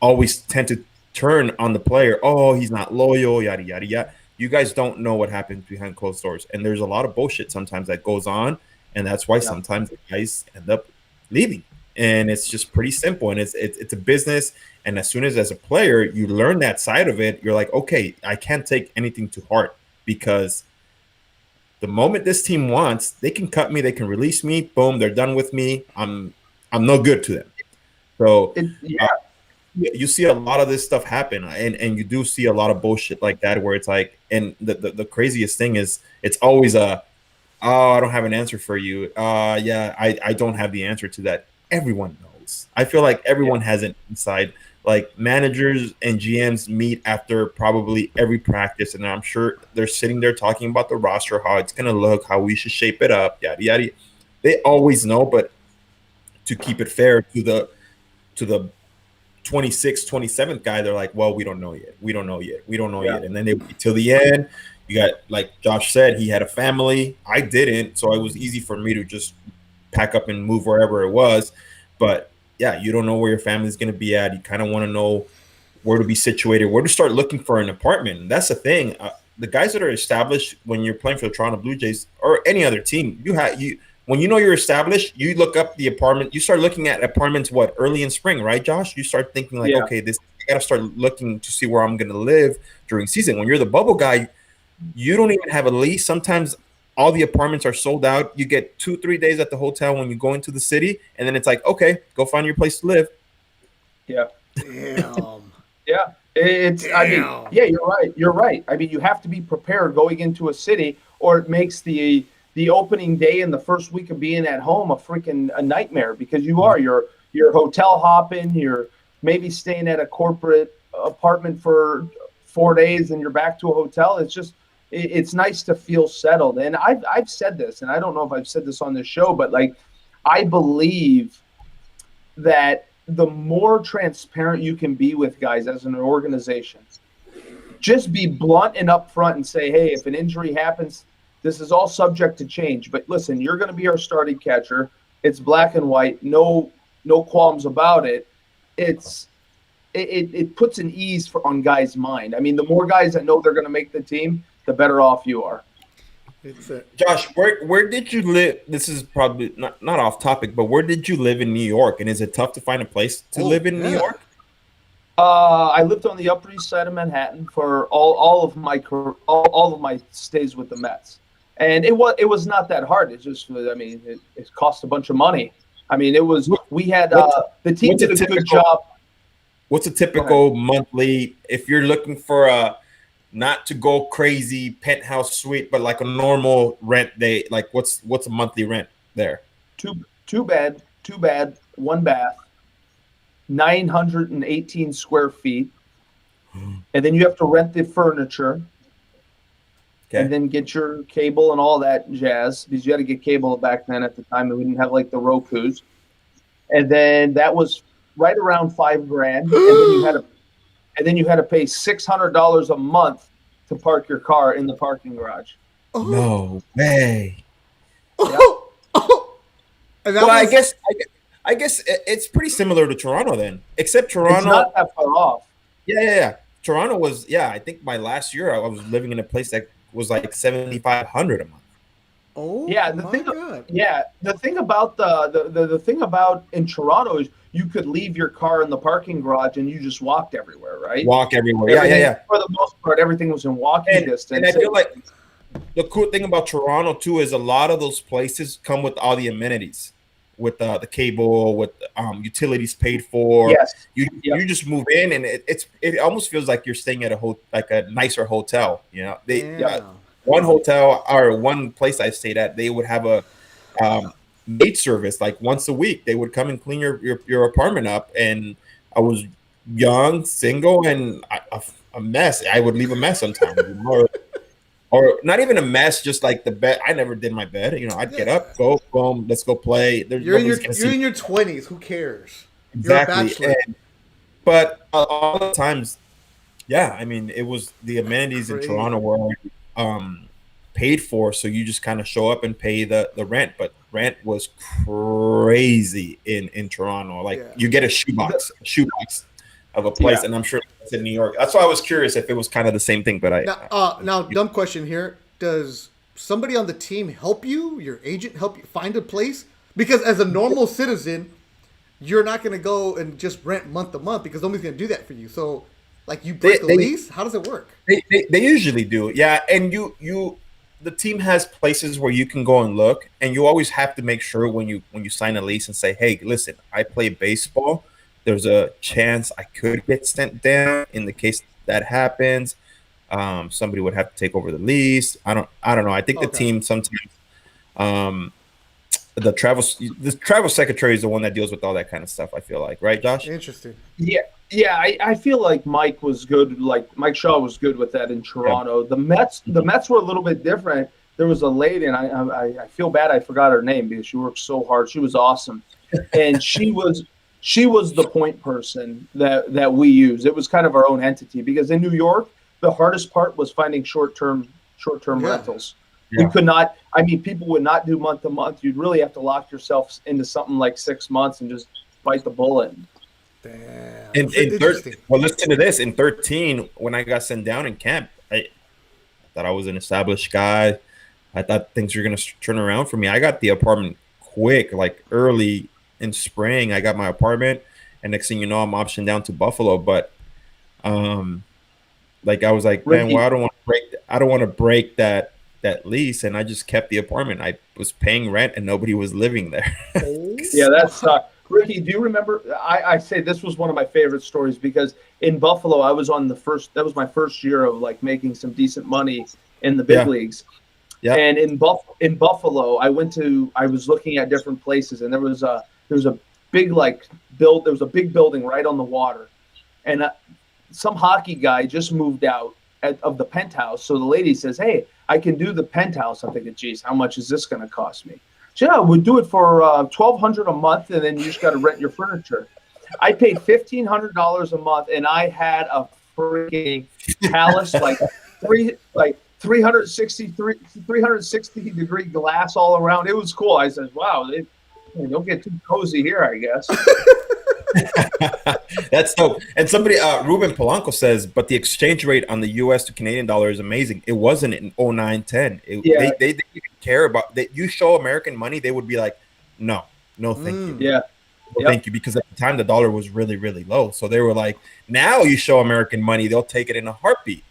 always tend to turn on the player. Oh, he's not loyal, yada, yada, yada. You guys don't know what happens behind closed doors. And there's a lot of bullshit sometimes that goes on. And that's why sometimes the guys end up leaving. And it's just pretty simple. And it's a business. And as soon as a player, you learn that side of it, you're like, okay, I can't take anything to heart, because the moment this team wants, they can cut me, they can release me. Boom, they're done with me. I'm no good to them. So you see a lot of this stuff happen, and you do see a lot of bullshit like that, where it's like, and the craziest thing is, it's always I don't have an answer for you. I don't have the answer to that. Everyone knows. I feel like everyone has an inside. Like, managers and GMs meet after probably every practice, and I'm sure they're sitting there talking about the roster, how it's gonna look, how we should shape it up, yada yada. They always know, but to keep it fair to the 26th, 27th guy, they're like, well, we don't know yet. We don't know yet. We don't know Yeah. yet. And then they wait till the end. You got, like Josh said, he had a family. I didn't. So it was easy for me to just pack up and move wherever it was. But yeah, you don't know where your family's going to be at. You kind of want to know where to be situated, where to start looking for an apartment. And that's the thing. The guys that are established when you're playing for the Toronto Blue Jays or any other team, when you know you're established, you look up the apartment. You start looking at apartments early in spring, right, Josh? You start thinking like, okay, I got to start looking to see where I'm going to live during season. When you're the bubble guy, you don't even have a lease. Sometimes all the apartments are sold out. You get 2-3 days at the hotel when you go into the city, and then it's like, okay, go find your place to live. Yeah. Damn. Yeah. I mean, yeah, you're right. You're right. I mean, you have to be prepared going into a city, or it makes the opening day and the first week of being at home a nightmare, because you're hotel hopping, you're maybe staying at a corporate apartment for 4 days and you're back to a hotel. It's nice to feel settled. And I've said this, and I don't know if I've said this on this show, but like, I believe that the more transparent you can be with guys as an organization, just be blunt and upfront and say, hey, if an injury happens, this is all subject to change. But listen, you're going to be our starting catcher. It's black and white. No qualms about it. It puts an ease on guys' mind. I mean, the more guys that know they're going to make the team, the better off you are. Josh, where did you live? This is probably not off topic, but where did you live in New York? And is it tough to find a place to live in New York? I lived on the Upper East Side of Manhattan for all of my stays with the Mets, and it was not that hard. It just, I mean, it cost a bunch of money. I mean, we had the team did a good job. What's a typical monthly, if you're looking for a not to go crazy penthouse suite, but like a normal rent day? Like what's a monthly rent there? Two bed, one bath, 918 square feet, and then you have to rent the furniture, and then get your cable and all that jazz, because you had to get cable back then. At the time, we didn't have like the Roku's, and then that was right around $5,000, and then you had to pay $600 a month to park your car in the parking garage. No way. Yep. Well, I guess it's pretty similar to Toronto then, except Toronto. It's not that far off. Yeah. Toronto was, I think my last year I was living in a place that was like $7,500 a month. Oh, yeah. The thing about the thing about in Toronto is you could leave your car in the parking garage and you just walked everywhere, right? Walk everywhere. Yeah. For the most part, everything was in walking distance. And I feel like the cool thing about Toronto too is a lot of those places come with all the amenities, with the cable, with utilities paid for. Yes. You just move in, and it almost feels like you're staying at a nicer hotel. You know, one hotel or one place I stayed at, they would have a maid service like once a week. They would come and clean your apartment up, and I was young, single, and a mess. I would leave a mess sometimes, or not even a mess, just like the bed. I never did my bed. You know, I'd get up, go boom, let's go play. You're in your 20s. Who cares? Exactly. But a lot of times, I mean, it was the amenities in Toronto were paid for, so you just kind of show up and pay the rent. But rent was crazy in Toronto. Like you get a shoebox of a place, and I'm sure it's in New York. That's why I was curious if it was kind of the same thing. But now, dumb question here: does somebody on the team help you? Your agent help you find a place? Because as a normal citizen, you're not going to go and just rent month to month because nobody's going to do that for you. So, like, you break the lease. How does it work? They usually do, and the team has places where you can go and look, and you always have to make sure when you sign a lease and say, hey, listen, I play baseball. There's a chance I could get sent down. In the case that happens, somebody would have to take over the lease. I don't know. I think the team sometimes, the travel secretary is the one that deals with all that kind of stuff. I feel like, right, Josh? Interesting. Yeah. I feel like Mike was good. Like Mike Shaw was good with that in Toronto. The Mets were a little bit different. there was a lady, and I feel bad I forgot her name because she worked so hard. She was awesome, and she was the point person that we used. It was kind of our own entity because in New York, the hardest part was finding short-term rentals. Yeah. We could not. I mean, people would not do month to month. You'd really have to lock yourself into something like 6 months and just bite the bullet. Damn. Well, listen to this. In 13, when I got sent down in camp, I thought I was an established guy. I thought things were going to turn around for me. I got the apartment quick, like early in spring. I got my apartment, and next thing you know, I'm optioned down to Buffalo. But, like I was like, man, well, I don't want to break that lease, and I just kept the apartment. I was paying rent, and nobody was living there. Yeah, that's Ricky. Do you remember? I say this was one of my favorite stories because in Buffalo, I was on that was my first year of like making some decent money in the big leagues. Yeah. And in Buffalo, I was looking at different places, and there was a big big building right on the water, and some hockey guy just moved out of the penthouse. So the lady says, "Hey, I can do the penthouse." I'm thinking, "Geez, how much is this going to cost me?" So, yeah, we'll do it for $1,200 a month, and then you just got to rent your furniture. I paid $1,500 a month, and I had a freaking palace, like 360 degree glass all around. It was cool. I said, "Wow, they don't get too cozy here, I guess." That's dope. And somebody, Ruben Polanco says, but the exchange rate on the U.S. to Canadian dollar is amazing. It wasn't in 09-10. They didn't care about that. You show American money, they would be like, no, thank you. Yeah. Thank you. Because at the time, the dollar was really, really low. So they were like, now you show American money, they'll take it in a heartbeat.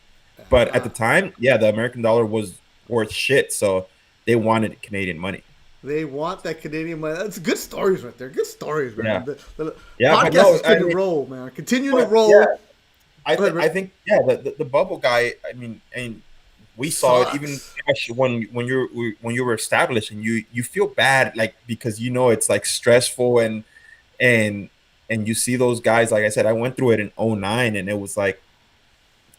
But at the time, the American dollar was worth shit. So they wanted Canadian money. They want that Canadian money. That's good stories right there. Good stories, man. The podcast is going to roll, man. Continue to roll. Yeah. I think the bubble guy. I mean, and we saw it even when you were established, and you feel bad, like, because it's like stressful and you see those guys. Like I said, I went through it in 09, and it was like,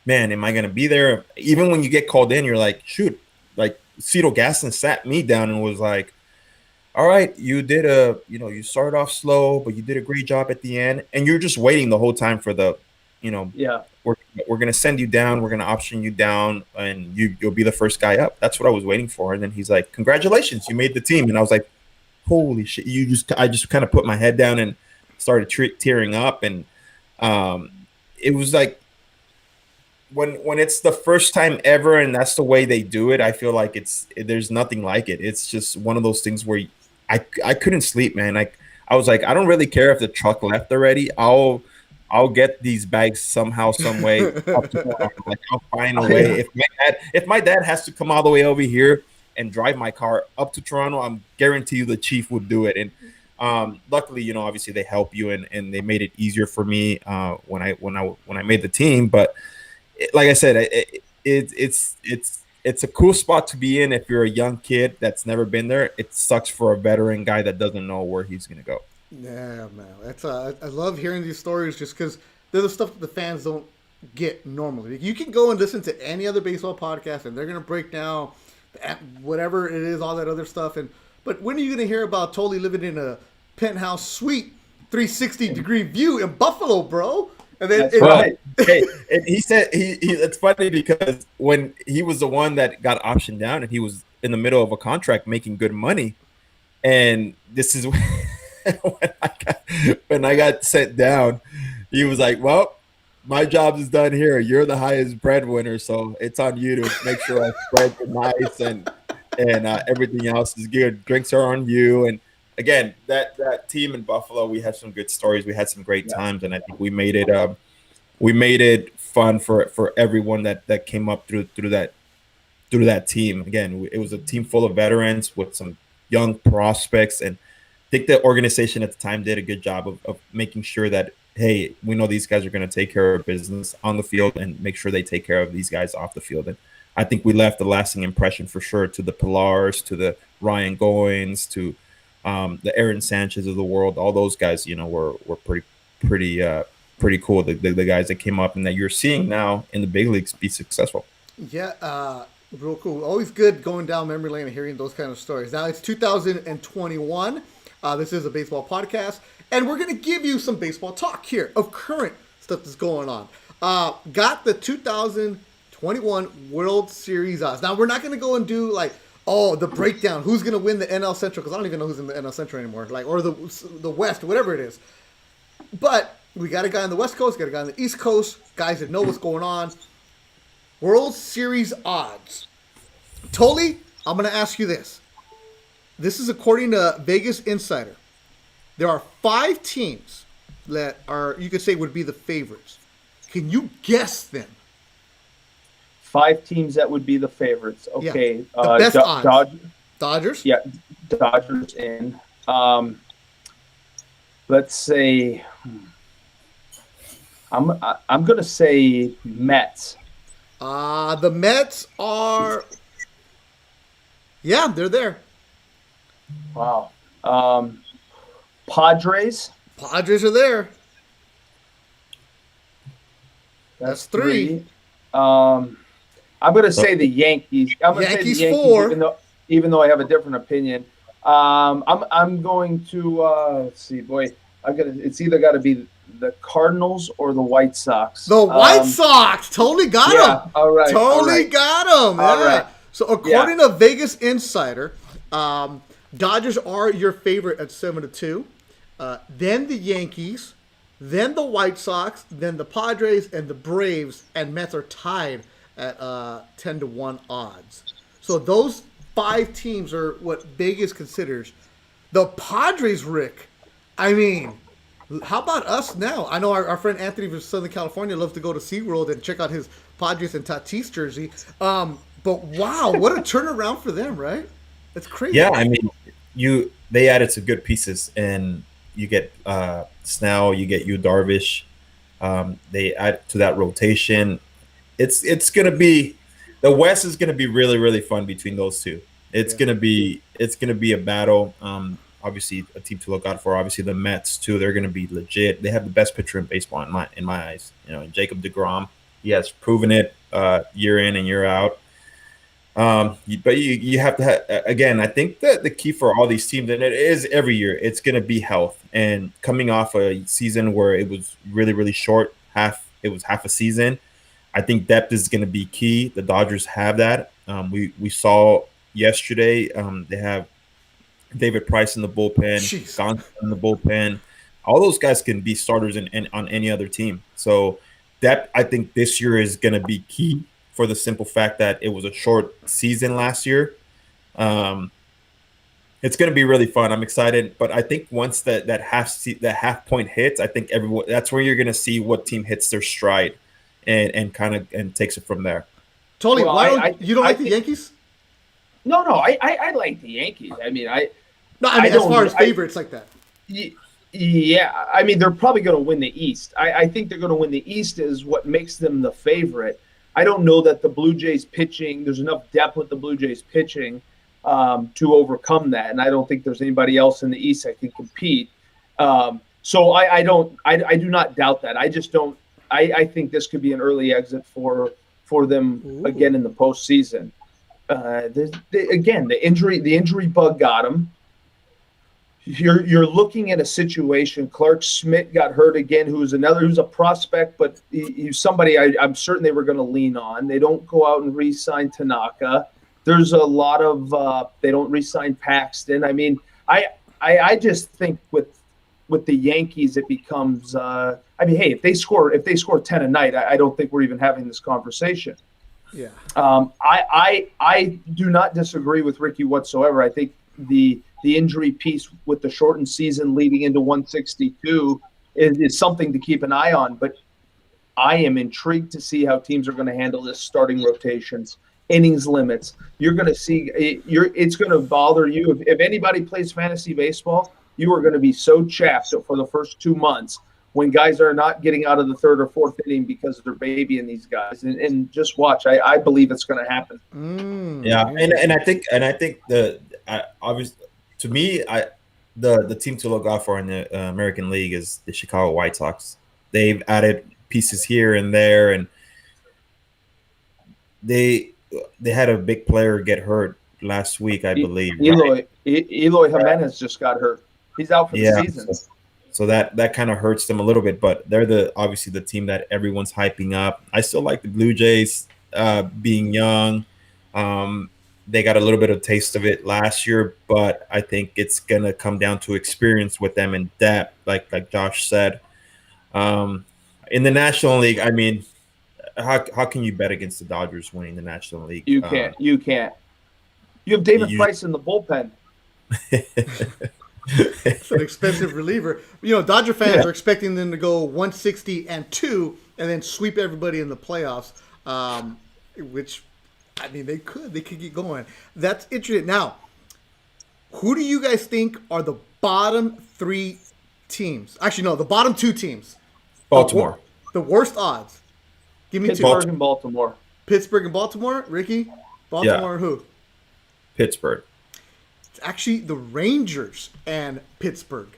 man, am I going to be there? Even when you get called in, you're like, shoot. Like Cito Gaston sat me down and was like, all right, you did you started off slow, but you did a great job at the end. And you're just waiting the whole time for the, we're going to send you down. We're going to option you down, and you'll be the first guy up. That's what I was waiting for. And then he's like, congratulations, you made the team. And I was like, holy shit. I just kind of put my head down and started tearing up. And it was like, when it's the first time ever and that's the way they do it, I feel like there's nothing like it. It's just one of those things where I couldn't sleep, man. I was like, I don't really care if the truck left already. I'll get these bags somehow, some way. Like, I'll find a way. If my dad has to come all the way over here and drive my car up to Toronto, I'm guarantee you the chief would do it. And luckily, obviously they help you and they made it easier for me when I made the team. But like I said, it's a cool spot to be in if you're a young kid that's never been there. It sucks for a veteran guy that doesn't know where he's gonna go. Yeah, man. That's I love hearing these stories just because they're the stuff that the fans don't get normally. You can go and listen to any other baseball podcast, and they're gonna break down whatever it is, all that other stuff. But when are you gonna hear about Thole living in a penthouse suite, 360 degree view in Buffalo, bro? And then right. Hey, and he said it's funny because when he was the one that got optioned down and he was in the middle of a contract making good money, and this is when I got sent down, he was like, "Well, my job is done here. You're the highest breadwinner, so it's on you to make sure I spread the nice and everything else is good. Drinks are on you." And again, that team in Buffalo, we had some good stories. We had some great times, and I think we made it fun for everyone that came up through that team. Again, it was a team full of veterans with some young prospects, and I think the organization at the time did a good job of making sure that, hey, we know these guys are going to take care of business on the field and make sure they take care of these guys off the field. And I think we left a lasting impression for sure to the Pilars, to the Ryan Goins, to the Aaron Sanchez of the world. All those guys, were pretty cool. The guys that came up and that you're seeing now in the big leagues be successful. Yeah, Real cool. Always good going down memory lane and hearing those kind of stories. Now it's 2021. This is a baseball podcast, and we're going to give you some baseball talk here of current stuff that's going on. Got the 2021 World Series odds. Now we're not going to go and do like the breakdown. Who's going to win the NL Central? Because I don't even know who's in the NL Central anymore. Like or the West, whatever it is. But we got a guy on the West Coast, got a guy on the East Coast, guys that know what's going on. World Series odds. Thole, I'm going to ask you this. This is according to Vegas Insider. There are 5 teams that are, you could say, would be the favorites. Can you guess them? 5 teams that would be the favorites. Okay. Yeah. The best odds. Dodgers? Yeah, Dodgers in. Let's say, I'm going to say Mets. The Mets are, they're there. Wow. Padres. Padres are there. That's 3. I'm going to say the Yankees. I'm going to say the Yankees 4. Even though I have a different opinion. I'm going to let's see, boy. It's either got to be the Cardinals or the White Sox. The White Sox totally got them. All right. Totally got them. All right. So according to Vegas Insider, Dodgers are your favorite at 7-2. Then the Yankees, then the White Sox, then the Padres and the Braves, and Mets are tied at 10-1 odds. So those 5 teams are what Vegas considers. The Padres, Rick. I mean, how about us now? I know our friend Anthony from Southern California loves to go to SeaWorld and check out his Padres and Tatis jersey. But wow, what a turnaround for them, right? It's crazy. Yeah, I mean, they added some good pieces, and you get Snell, you get Darvish. They add to that rotation. It's gonna be, the West is gonna be really, really fun between those two. It's gonna be a battle. Obviously a team to look out for. Obviously the Mets too. They're gonna be legit. They have the best pitcher in baseball in my eyes. You know, Jacob deGrom. He has proven it year in and year out. But you have to again. I think that the key for all these teams, and it is every year, it's going to be health. And coming off a season where it was really, really short, it was half a season. I think depth is going to be key. The Dodgers have that. We saw yesterday. They have David Price in the bullpen, Gonsolin in the bullpen. All those guys can be starters on any other team. So depth, I think this year is going to be key, for the simple fact that it was a short season last year. It's going to be really fun. I'm excited, but I think once that half point hits, I think that's where you're going to see what team hits their stride and takes it from there. Totally. Well, you don't like the Yankees? No, I like the Yankees. I mean, as far as favorites like that. Yeah, I mean, they're probably going to win the East. I think they're going to win the East is what makes them the favorite. I don't know that the Blue Jays pitching, there's enough depth with the Blue Jays pitching to overcome that. And I don't think there's anybody else in the East that can compete. So I do not doubt that. I just don't, I think this could be an early exit for them again in the postseason. The injury bug got them. You're looking at a situation. Clark Schmidt got hurt again, who's a prospect, but he's somebody I'm certain they were going to lean on. They don't go out and re-sign Tanaka. There's a lot of they don't re-sign Paxton. I mean, I just think with the Yankees it becomes. Hey, if they score 10 a night, I don't think we're even having this conversation. Yeah. I do not disagree with Ricky whatsoever. I think the injury piece with the shortened season leading into 162 is something to keep an eye on. But I am intrigued to see how teams are going to handle this starting rotations, innings limits. You're going to see it's going to bother you. If anybody plays fantasy baseball, you are going to be so chapped for the first 2 months when guys are not getting out of the third or fourth inning because they're babying these guys. And just watch. I believe it's going to happen. Yeah, and I think obviously, to me, the team to look out for in the American League is the Chicago White Sox. They've added pieces here and there, and they had a big player get hurt last week, I believe. Eloy Jimenez just got hurt. He's out for the season. So that kind of hurts them a little bit, but they're obviously the team that everyone's hyping up. I still like the Blue Jays being young. They got a little bit of taste of it last year, but I think it's gonna come down to experience with them and depth, like Josh said. In the National League, I mean, how can you bet against the Dodgers winning the National League? You can't. You have David Price in the bullpen. It's an expensive reliever. Dodger fans are expecting them to go 160-2 and then sweep everybody in the playoffs, which, I mean, they could get going. That's interesting. Now, who do you guys think are the bottom 3 teams? Actually, no, the bottom 2 teams. Baltimore. The worst odds. Give me Pittsburgh 2. and Baltimore. Pittsburgh and Baltimore. Ricky? Baltimore and who? Pittsburgh. It's actually the Rangers and Pittsburgh.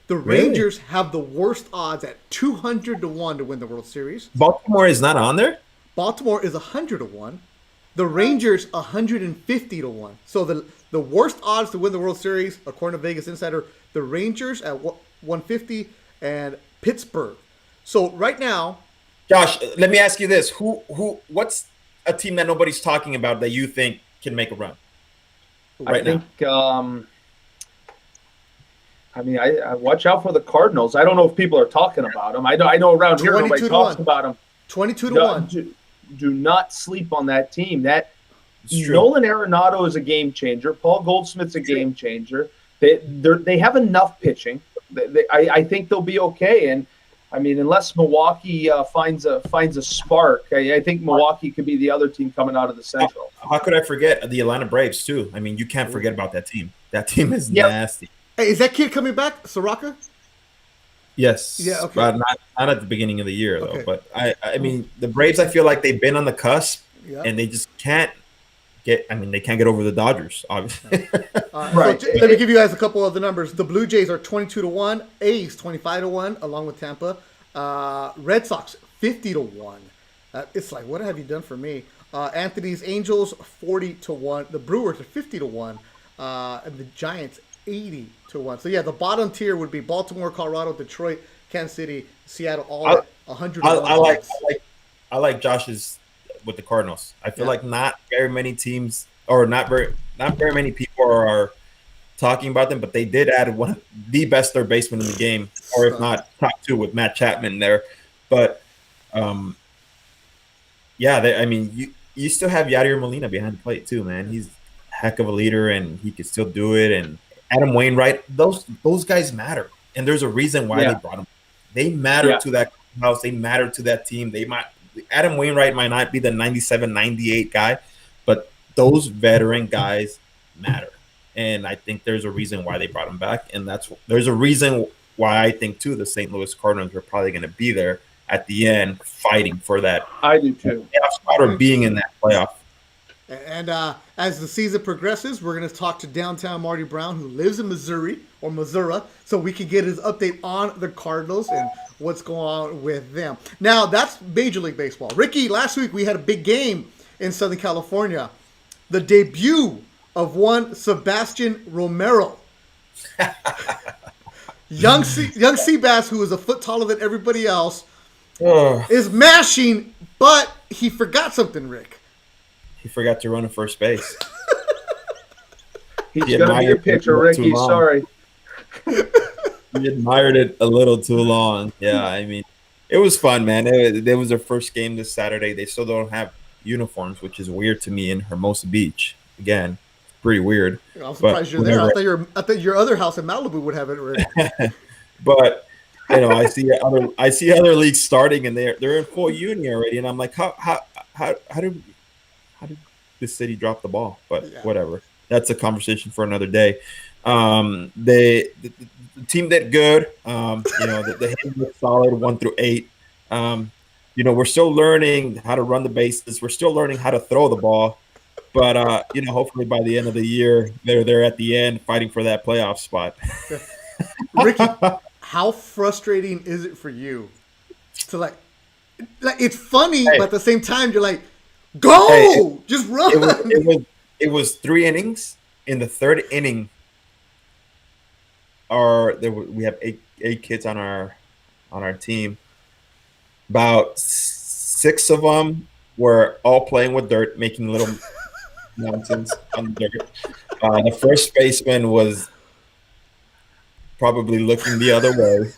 The Rangers have the worst odds at 200-1 to win the World Series. Baltimore is not on there? Baltimore is 100-1. The Rangers 150-1. So the worst odds to win the World Series, according to Vegas Insider, the Rangers at 150 and Pittsburgh. So right now, Josh, let me ask you this: what's a team that nobody's talking about that you think can make a run? I think. I watch out for the Cardinals. I don't know if people are talking about them. I know around here nobody talks about them. 22-1. Do not sleep on that team. Nolan Arenado is a game changer. Paul Goldschmidt's a game changer. They have enough pitching. I think they'll be okay. And I mean, unless Milwaukee finds a spark, I think Milwaukee could be the other team coming out of the Central. How could I forget the Atlanta Braves too? I mean, you can't forget about that team. That team is nasty. Hey, is that kid coming back, Soraka? Yes. Yeah. Okay. But not at the beginning of the year though. But I mean, the Braves, I feel like they've been on the cusp, and they just can't get. I mean, they can't get over the Dodgers, obviously. Right. So let me give you guys a couple of the numbers. The Blue Jays are 22-1, A's 25-1, along with Tampa. Red Sox 50-1. It's like, what have you done for me? Anthony's Angels 40-1. The Brewers are 50-1, and the Giants 80-1. So yeah, the bottom tier would be Baltimore, Colorado, Detroit, Kansas City, Seattle, all at 100. I like Josh's with the Cardinals. I feel like not very many teams, or not very many people are talking about them, but they did add one of the best third baseman in the game, or if not top 2 with Matt Chapman there. But I mean, you still have Yadier Molina behind the plate too, man. He's a heck of a leader, and he can still do it. And Adam Wainwright, those guys matter, and there's a reason why they brought them. They matter to that house. They matter to that team. Adam Wainwright might not be the 97, 98 guy, but those veteran guys matter. And I think there's a reason why they brought him back, and there's a reason why I think too the St. Louis Cardinals are probably going to be there at the end, fighting for that. I do too. Playoff spot, or being in that playoff. And as the season progresses, we're going to talk to downtown Marty Brown, who lives in Missouri, so we can get his update on the Cardinals and what's going on with them. Now, that's Major League Baseball. Ricky, last week we had a big game in Southern California. The debut of one Sebastian Romero. young Seabass, who is a foot taller than everybody else, is mashing, but he forgot something, Rick. He forgot to run to first base. He's going to be a pitcher, Ricky. Sorry. He admired it a little too long. Yeah, I mean, it was fun, man. It was their first game this Saturday. They still don't have uniforms, which is weird to me in Hermosa Beach. Again, pretty weird. I'm surprised you're there. I thought your other house in Malibu would have it already. But I see other leagues starting, and they're in full uni already, and I'm like, how did the city drop the ball? But whatever. That's a conversation for another day. The team did good. The hitting was solid 1 through 8. We're still learning how to run the bases. We're still learning how to throw the ball. But hopefully by the end of the year, they're there at the end fighting for that playoff spot. Ricky, how frustrating is it for you to like it's funny, but at the same time you're like, Go! Hey, Just run! it was 3 innings. In the third inning, we have eight kids on our team. About 6 of them were all playing with dirt, making little mountains on the dirt. The first baseman was probably looking the other way.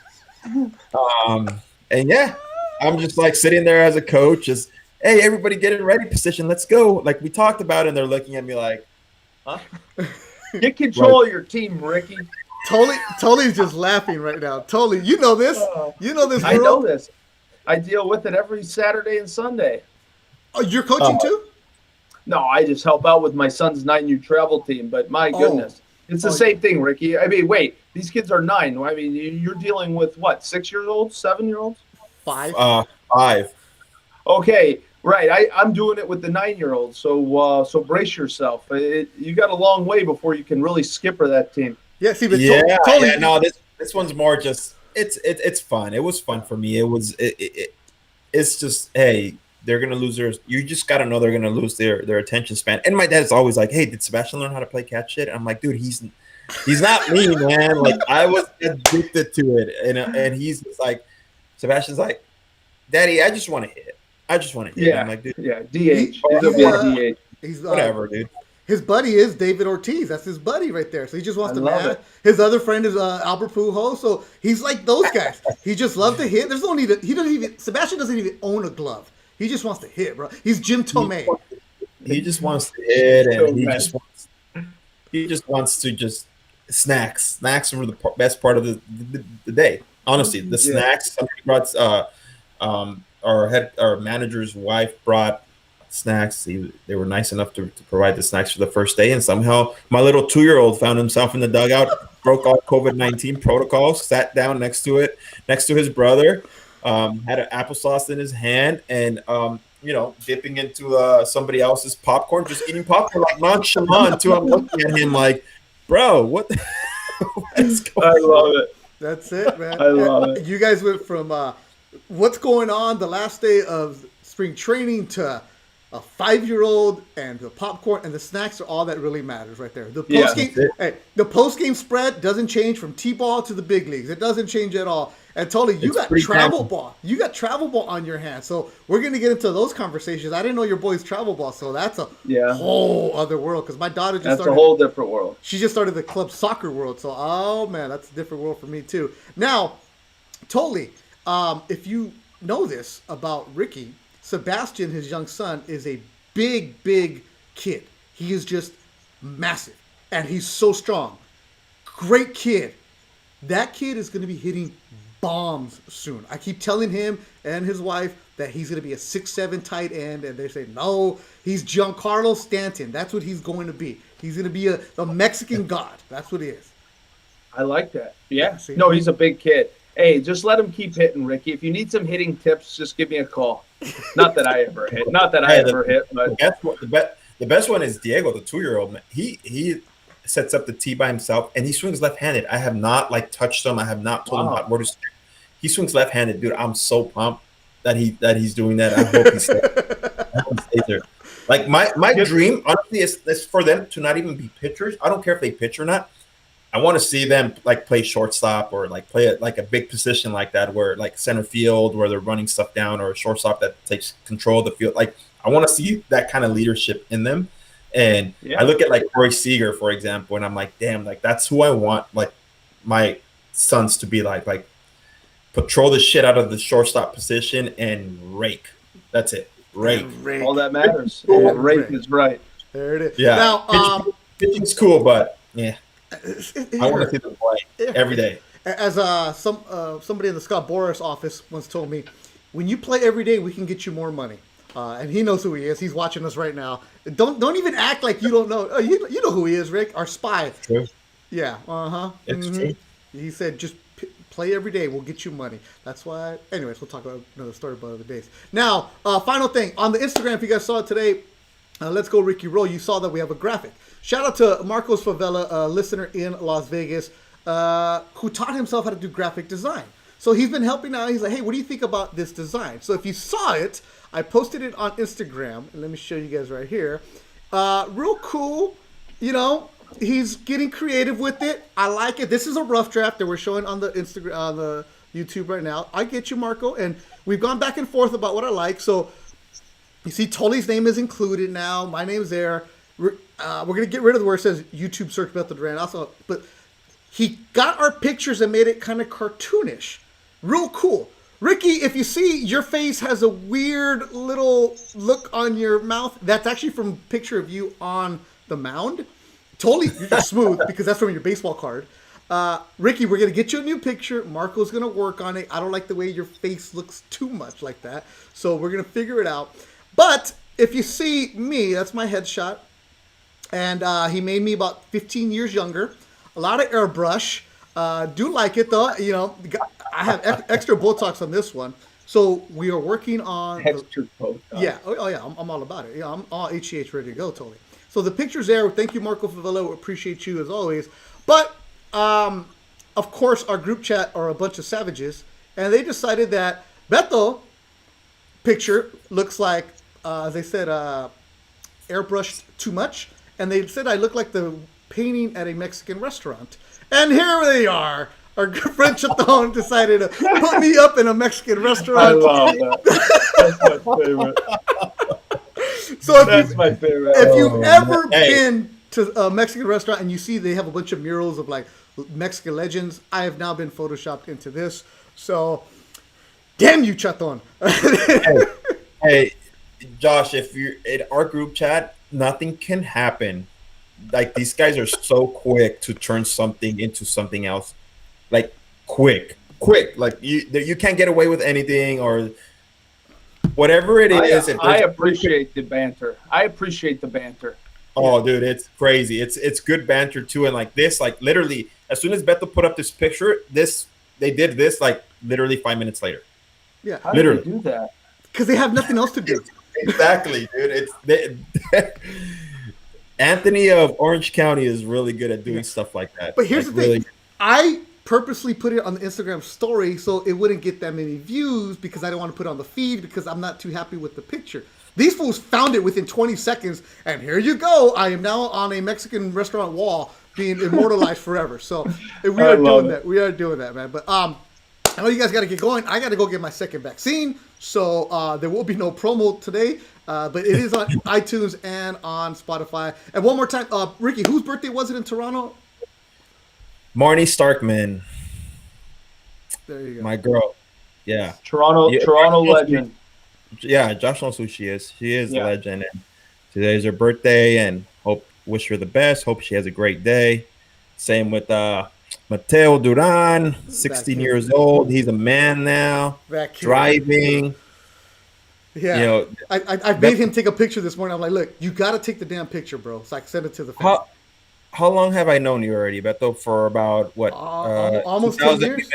And yeah, I'm just like sitting there as a coach, just, hey, everybody get in ready position. Let's go. Like we talked about it, and they're looking at me like, huh? Get control of your team, Ricky. Tole's just laughing right now. Tole, you know this. You know this girl. I know this. I deal with it every Saturday and Sunday. Oh, you're coaching too? No, I just help out with my son's 9U travel team. But my goodness, it's the same thing, Ricky. I mean, wait, these kids are 9. I mean, you're dealing with what, 6-year-olds, 7-year-olds? 5. 5. Okay, right. I'm doing it with the 9-year-olds. So brace yourself. You got a long way before you can really skipper that team. Yeah, see, but no, this one's more just it's fun. It was fun for me. It's just, hey, they're gonna lose you just gotta know they're gonna lose their attention span. And my dad's always like, hey, did Sebastian learn how to play catch shit? I'm like, dude, he's not me, man. Like I was addicted to it, and he's just like, Sebastian's like, Daddy, I just want to hit. Yeah, I'm like, dude, yeah, DH. He'll be a DH. He's whatever, dude. His buddy is David Ortiz. That's his buddy right there. So he just wants to man. His other friend is Albert Pujols. So he's like those guys. He just loves to hit. There's no need. Sebastian doesn't even own a glove. He just wants to hit, bro. He's Jim Tomei. He just wants to hit, and he just wants to just snacks. Snacks are the best part of the day. Honestly, the snacks. Somebody brought our manager's wife brought snacks. They were nice enough to provide the snacks for the first day, and somehow my little 2-year-old found himself in the dugout, broke all COVID-19 protocols, sat down next to his brother, had an applesauce in his hand, and dipping into somebody else's popcorn, just eating popcorn like nonchalant too. I'm looking at him like, bro, what is going on? I love it. That's it, man. I love it. You guys went from what's going on the last day of spring training to a 5-year-old, and the popcorn and the snacks are all that really matters right there. The post game spread doesn't change from T-ball to the big leagues. It doesn't change at all. And totally, you got travel ball. You got travel ball on your hands. So we're gonna get into those conversations. I didn't know your boy's travel ball, so that's a whole other world. Because my daughter that's a whole different world. She just started the club soccer world. So oh man, that's a different world for me too. Now, totally. If you know this about Ricky, Sebastian, his young son, is a big kid. He is just massive, and he's so strong. Great kid. That kid is going to be hitting bombs soon. I keep telling him and his wife that he's going to be a 6'7" tight end, and they say, no, he's Giancarlo Stanton. That's what he's going to be. He's going to be a Mexican god. That's what he is. I like that. Yeah. No, he's a big kid. Hey, just let him keep hitting, Ricky. If you need some hitting tips, just give me a call. Not that I ever hit. But the best one is Diego, the 2-year-old. He sets up the tee by himself, and he swings left-handed. I have not touched him. I have not told him where to swing. He swings left-handed, dude. I'm so pumped that he's doing that. I hope he stays there. Like my dream, honestly, is for them to not even be pitchers. I don't care if they pitch or not. I want to see them play shortstop or play a big position like that, where center field, where they're running stuff down, or a shortstop that takes control of the field. I want to see that kind of leadership in them. And I look at Corey Seager, for example, and I'm like, damn, that's who I want my sons to be like patrol the shit out of the shortstop position and rake. That's it. Rake. All that matters. Rake is right. There it is. Yeah. Now, pitching's cool, but yeah. I want to see them play every day. As somebody in the Scott Boras office once told me, when you play every day, we can get you more money. And he knows who he is. He's watching us right now. Don't even act like you don't know. Oh, you know who he is, Rick, our spy. True. Yeah. It's true. He said, just play every day. We'll get you money. That's why. Anyways, we'll talk about another story about other days. Now, final thing on the Instagram. If you guys saw it today, let's go Ricky Roll. You saw that we have a graphic. Shout out to Marcos Favela, a listener in Las Vegas, who taught himself how to do graphic design. So he's been helping out. He's like, hey, what do you think about this design? So if you saw it, I posted it on Instagram, and let me show you guys right here. Real cool. You know, he's getting creative with it. I like it. This is a rough draft that we're showing on the Instagram, on the YouTube right now. I get you, Marco, and we've gone back and forth about what I like. So you see, Thole's name is included now. My name's there. We're gonna get rid of the where it says YouTube search Beto Duran. Also, but he got our pictures and made it kind of cartoonish. Real cool. Ricky, if you see, your face has a weird little look on your mouth. That's actually from a picture of you on the mound. Totally you're smooth because that's from your baseball card. Ricky, we're going to get you a new picture. Marco's going to work on it. I don't like the way your face looks too much like that. So we're going to figure it out. But if you see me, that's my headshot. And he made me about 15 years younger. A lot of airbrush. Do like it though. You know, I have extra Botox on this one. So we are working on extra Botox. Yeah. Oh yeah. I'm all about it. Yeah. I'm all HGH ready to go. Totally. So the picture's there. Thank you, Marco Favela. We appreciate you as always. But of course, our group chat are a bunch of savages, and they decided that Beto picture looks like, as they said, airbrushed too much, and they said I look like the painting at a Mexican restaurant. And here they are. Our good friend Chaton decided to put me up in a Mexican restaurant. I love that. That's my favorite. So that's my favorite. If you've ever been to a Mexican restaurant and you see they have a bunch of murals of like Mexican legends, I have now been photoshopped into this. So, damn you, Chaton. Hey, Josh, if you're in our group chat, nothing can happen. Like, these guys are so quick to turn something into something else. Like, quick. Like, you can't get away with anything or whatever it is. I appreciate the banter. Oh, dude, it's crazy. It's good banter too. And like this, like literally, as soon as Beto put up this picture, they did this like literally 5 minutes later. Yeah, how literally do they do that? Because they have nothing else to do. Exactly, dude. Anthony of Orange County is really good at doing stuff like that. But here's like, the thing. really... I purposely put it on the Instagram story so it wouldn't get that many views because I don't want to put it on the feed because I'm not too happy with the picture. These fools found it within 20 seconds, and here you go. I am now on a Mexican restaurant wall being immortalized forever. So we are doing that. We are doing that, man. But I know you guys got to get going. I got to go get my second vaccine. So there will be no promo today. But it is on iTunes and on Spotify. And one more time, Ricky, whose birthday was it in Toronto? Marnie Starkman. There you go. My girl. Yeah. Toronto legend. Yeah, Josh knows who she is. She is a legend. And today's her birthday, and wish her the best. Hope she has a great day. Same with Mateo Duran, 16 years old. He's a man now. Driving. Yeah. You know, I made him take a picture this morning. I'm like, look, you got to take the damn picture, bro. So I sent it to the family. How long have I known you already, Beto? For about what? Almost 10 years.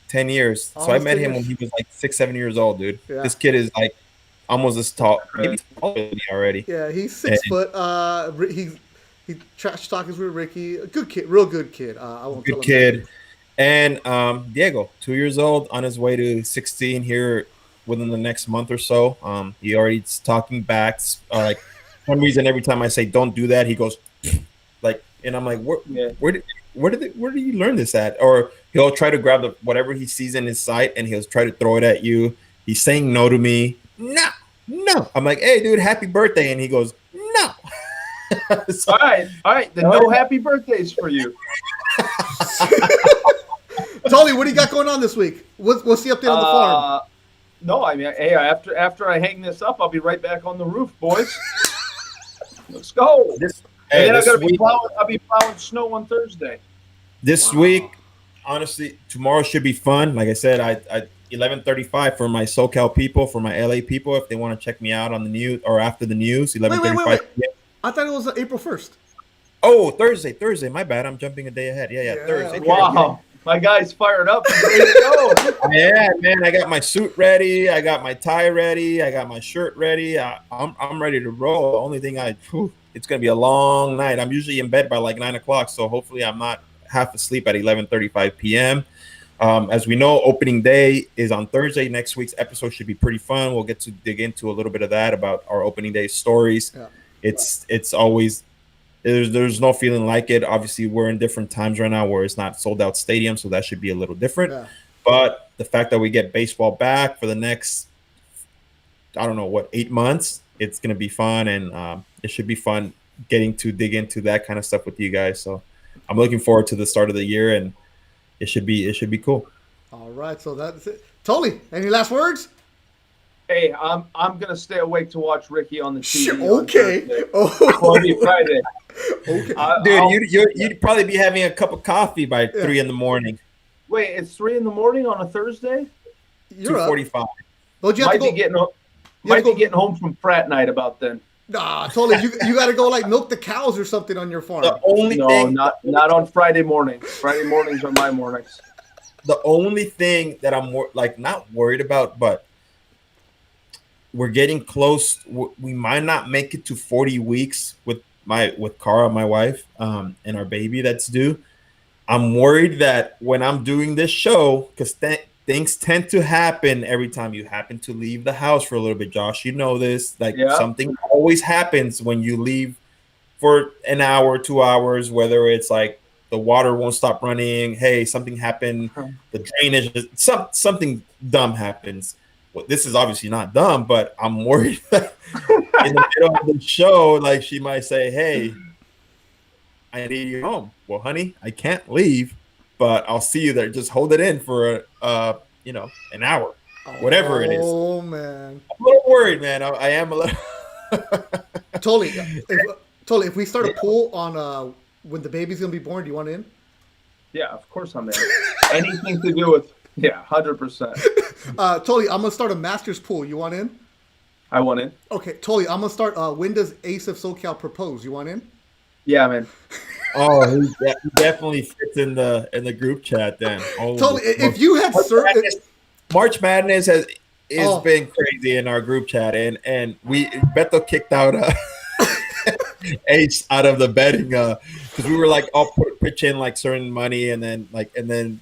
10 years. So I met him when he was like 6-7 years old, dude. Yeah. This kid is like almost as tall, maybe taller than me already. Yeah, he's 6 foot. He trash talking with Ricky. A good kid, real good kid. I won't good kid. And Diego, 2 years old, on his way to 16 here within the next month or so. He already talking back. Like, one reason every time I say don't do that, he goes like, and I'm like, where did you learn this at? Or he'll try to grab whatever he sees in his sight and he'll try to throw it at you. He's saying no to me. No. I'm like, hey, dude, happy birthday. And he goes, no. So, all right. Then no happy birthdays for you. Tony, what do you got going on this week? What's the update on the farm? No, I mean, hey, after I hang this up, I'll be right back on the roof, boys. Let's go. And then I'll be plowing snow on Thursday. This week, honestly, tomorrow should be fun. Like I said, I 11:35 for my SoCal people, for my LA people, if they want to check me out on the news or after the news. 11:35. Wait. I thought it was April 1st. Oh, Thursday. My bad. I'm jumping a day ahead. Yeah. Thursday. Wow. My guy's fired up. He's ready to go. Yeah, man. I got my suit ready. I got my tie ready. I got my shirt ready. I'm ready to roll. The only thing it's going to be a long night. I'm usually in bed by like 9 o'clock, so hopefully I'm not half asleep at 11:35 p.m. As we know, opening day is on Thursday. Next week's episode should be pretty fun. We'll get to dig into a little bit of that about our opening day stories. Yeah. It's always there's no feeling like it. Obviously, we're in different times right now where it's not sold out stadium, so that should be a little different. Yeah. But the fact that we get baseball back for the next, I don't know what, 8 months, it's gonna be fun, and it should be fun getting to dig into that kind of stuff with you guys. So I'm looking forward to the start of the year, and it should be cool. All right, so that's it. Thole, any last words? Hey, I'm gonna stay awake to watch Ricky on the TV. Okay. Friday. Okay. Dude, you'd probably be having a cup of coffee by 3 in the morning. Wait, it's 3 in the morning on a Thursday? You're 2:45. Don't you have Might to be getting home from frat night about then. Nah, Thole, you got to go like milk the cows or something on your farm. The only thing, not on Friday mornings. Friday mornings are my mornings. The only thing that I'm not worried about, but we're getting close. We might not make it to 40 weeks with Cara, my wife, and our baby that's due. I'm worried that when I'm doing this show, because things tend to happen every time you happen to leave the house for a little bit. Josh, you know this. Something always happens when you leave for an hour, 2 hours, whether it's like the water won't stop running. Hey, something happened. The drainage, something dumb happens. Well, this is obviously not dumb, but I'm worried that in the middle of the show, like she might say, hey, I need you home. Well, honey, I can't leave, but I'll see you there. Just hold it in for an hour, whatever it is. Oh man, I'm a little worried, man. I am a little. Totally. If we start a pool on when the baby's gonna be born, do you want in? Yeah, of course I'm in. Anything to do with 100%. Totally. I'm gonna start a Masters pool. You want in? I want in. Okay, totally. I'm gonna start. When does Ace of SoCal propose? You want in? Yeah, man. Oh, he definitely fits in the group chat then. Totally. If you had March Madness has been crazy in our group chat, and Beto kicked out Ace out of the betting because we were like all pitch in like certain money, and then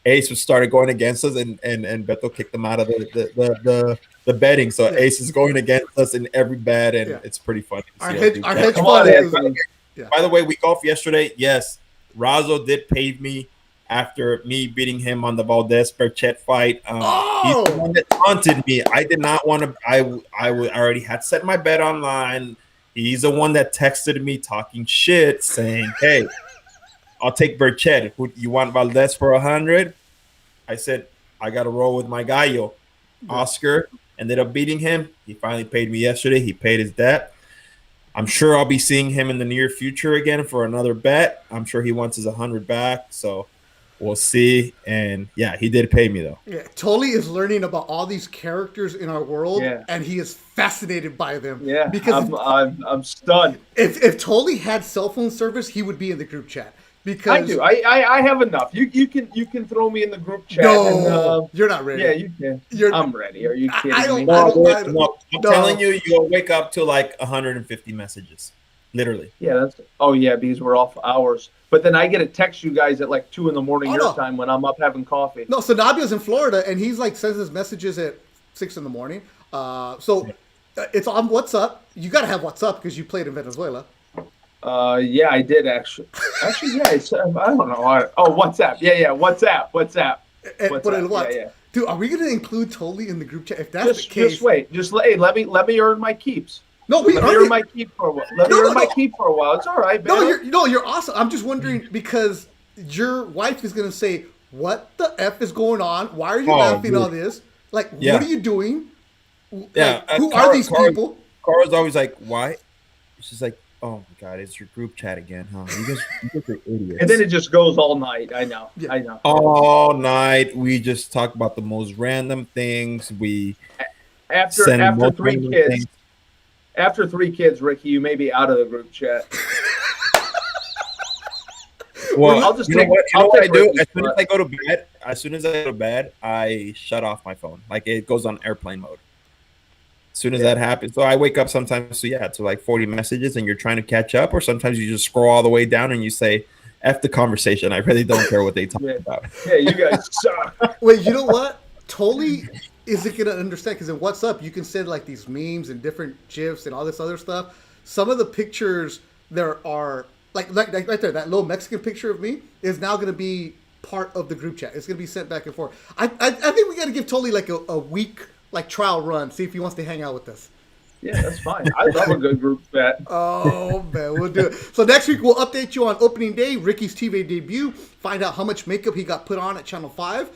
Ace was started going against us, and Beto kicked them out of the betting. So Ace is going against us in every bet, and it's pretty funny. Our hedge fund is. Yeah. By the way, we golfed yesterday. Yes, Razo did pave me after me beating him on the Valdez-Berchet fight. He's the one that taunted me. I did not want to. I already had set my bet online. He's the one that texted me talking shit, saying, "Hey, I'll take Berchet. You want Valdez for 100?" I said, "I got to roll with my gallo." Oscar ended up beating him. He finally paid me yesterday. He paid his debt. I'm sure I'll be seeing him in the near future again for another bet. I'm sure he wants his 100 back, so we'll see. And yeah, he did pay me though. Yeah, Thole is learning about all these characters in our world, and he is fascinated by them. Yeah, because I'm stunned. If Thole had cell phone service, he would be in the group chat. Because I do. I have enough. You can throw me in the group chat. No, and, you're not ready. Yeah, you can. I'm ready. Are you kidding me? No, I'm telling you, you'll wake up to like 150 messages, literally. Yeah, because we're off hours. But then I get to text you guys at like 2 in the morning your time when I'm up having coffee. No, so Nabia's in Florida, and he's like sends his messages at 6 in the morning. So it's on WhatsApp. You got to have WhatsApp because you played in Venezuela. Yeah, I did actually. Yeah, it's, I don't know. WhatsApp. Yeah, WhatsApp. Yeah. Dude, are we gonna include Thole in the group chat? If that's the case, just wait. Let me earn my keeps. No, let me earn my keep for a while. It's all right, man. You're awesome. I'm just wondering because your wife is gonna say, "What the f is going on? Why are you laughing all this? Like, what are you doing? Yeah, like, who are these people?" Cara's always like, "Why?" She's like, "Oh my god, it's your group chat again, huh? You guys are idiots." And then it just goes all night. I know. I know. All night, we just talk about the most random things. After 3 kids. Things. After 3 kids, Ricky, you may be out of the group chat. Well, I'll just take what I do. As soon as I go to bed, I shut off my phone. Like it goes on airplane mode. As soon as that happens, so I wake up sometimes to like 40 messages, and you're trying to catch up, or sometimes you just scroll all the way down and you say, F the conversation. I really don't care what they talk about. Yeah, you guys suck. Wait, you know what? Totally isn't gonna understand because in What's Up you can send like these memes and different gifs and all this other stuff. Some of the pictures there are like right there, that little Mexican picture of me is now gonna be part of the group chat. It's gonna be sent back and forth. I think we gotta give Totally like a week like trial run, see if he wants to hang out with us. Yeah, that's fine. I love a good group chat. Oh man, we'll do it. So next week we'll update you on opening day, Ricky's TV debut, find out how much makeup he got put on at Channel 5.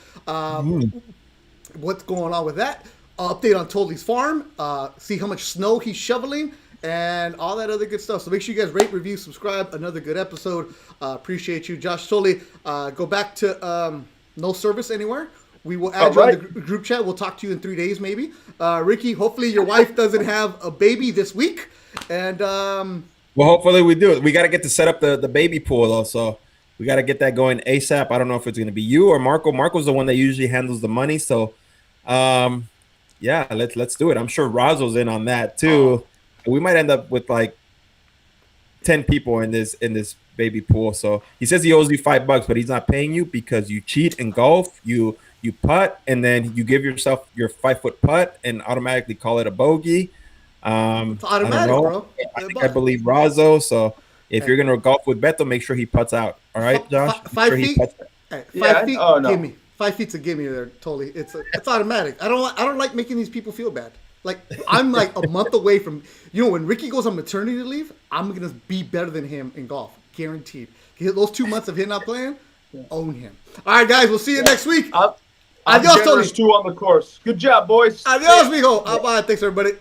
What's going on with that? Update on Tolley's farm. See how much snow he's shoveling and all that other good stuff. So make sure you guys rate, review, subscribe. Another good episode. Appreciate you, Josh Tolley. Go back to no service anywhere. We will add you on the group chat. We'll talk to you in 3 days, maybe. Ricky, hopefully your wife doesn't have a baby this week. And well, hopefully we do. We got to get to set up the baby pool, though. So we got to get that going ASAP. I don't know if it's going to be you or Marco. Marco's the one that usually handles the money. So, yeah, let's do it. I'm sure Razo's in on that too. We might end up with like 10 people in this baby pool. So he says he owes you $5, but he's not paying you because you cheat in golf. You putt, and then you give yourself your 5-foot putt and automatically call it a bogey. it's automatic, bro. I believe Razo. So if you're gonna golf with Beto, make sure he putts out. All right, Josh. 5 feet. Hey, 5 feet. Oh, no. Give me 5 feet's a gimme there. Totally. It's automatic. I don't like making these people feel bad. Like I'm like a month away from when Ricky goes on maternity leave, I'm gonna be better than him in golf, guaranteed. Those 2 months of him not playing, own him. All right, guys, we'll see you next week. I'm Adios, Tony. Two on the course. Good job, boys. Adios, mijo. Bye. Thanks, everybody.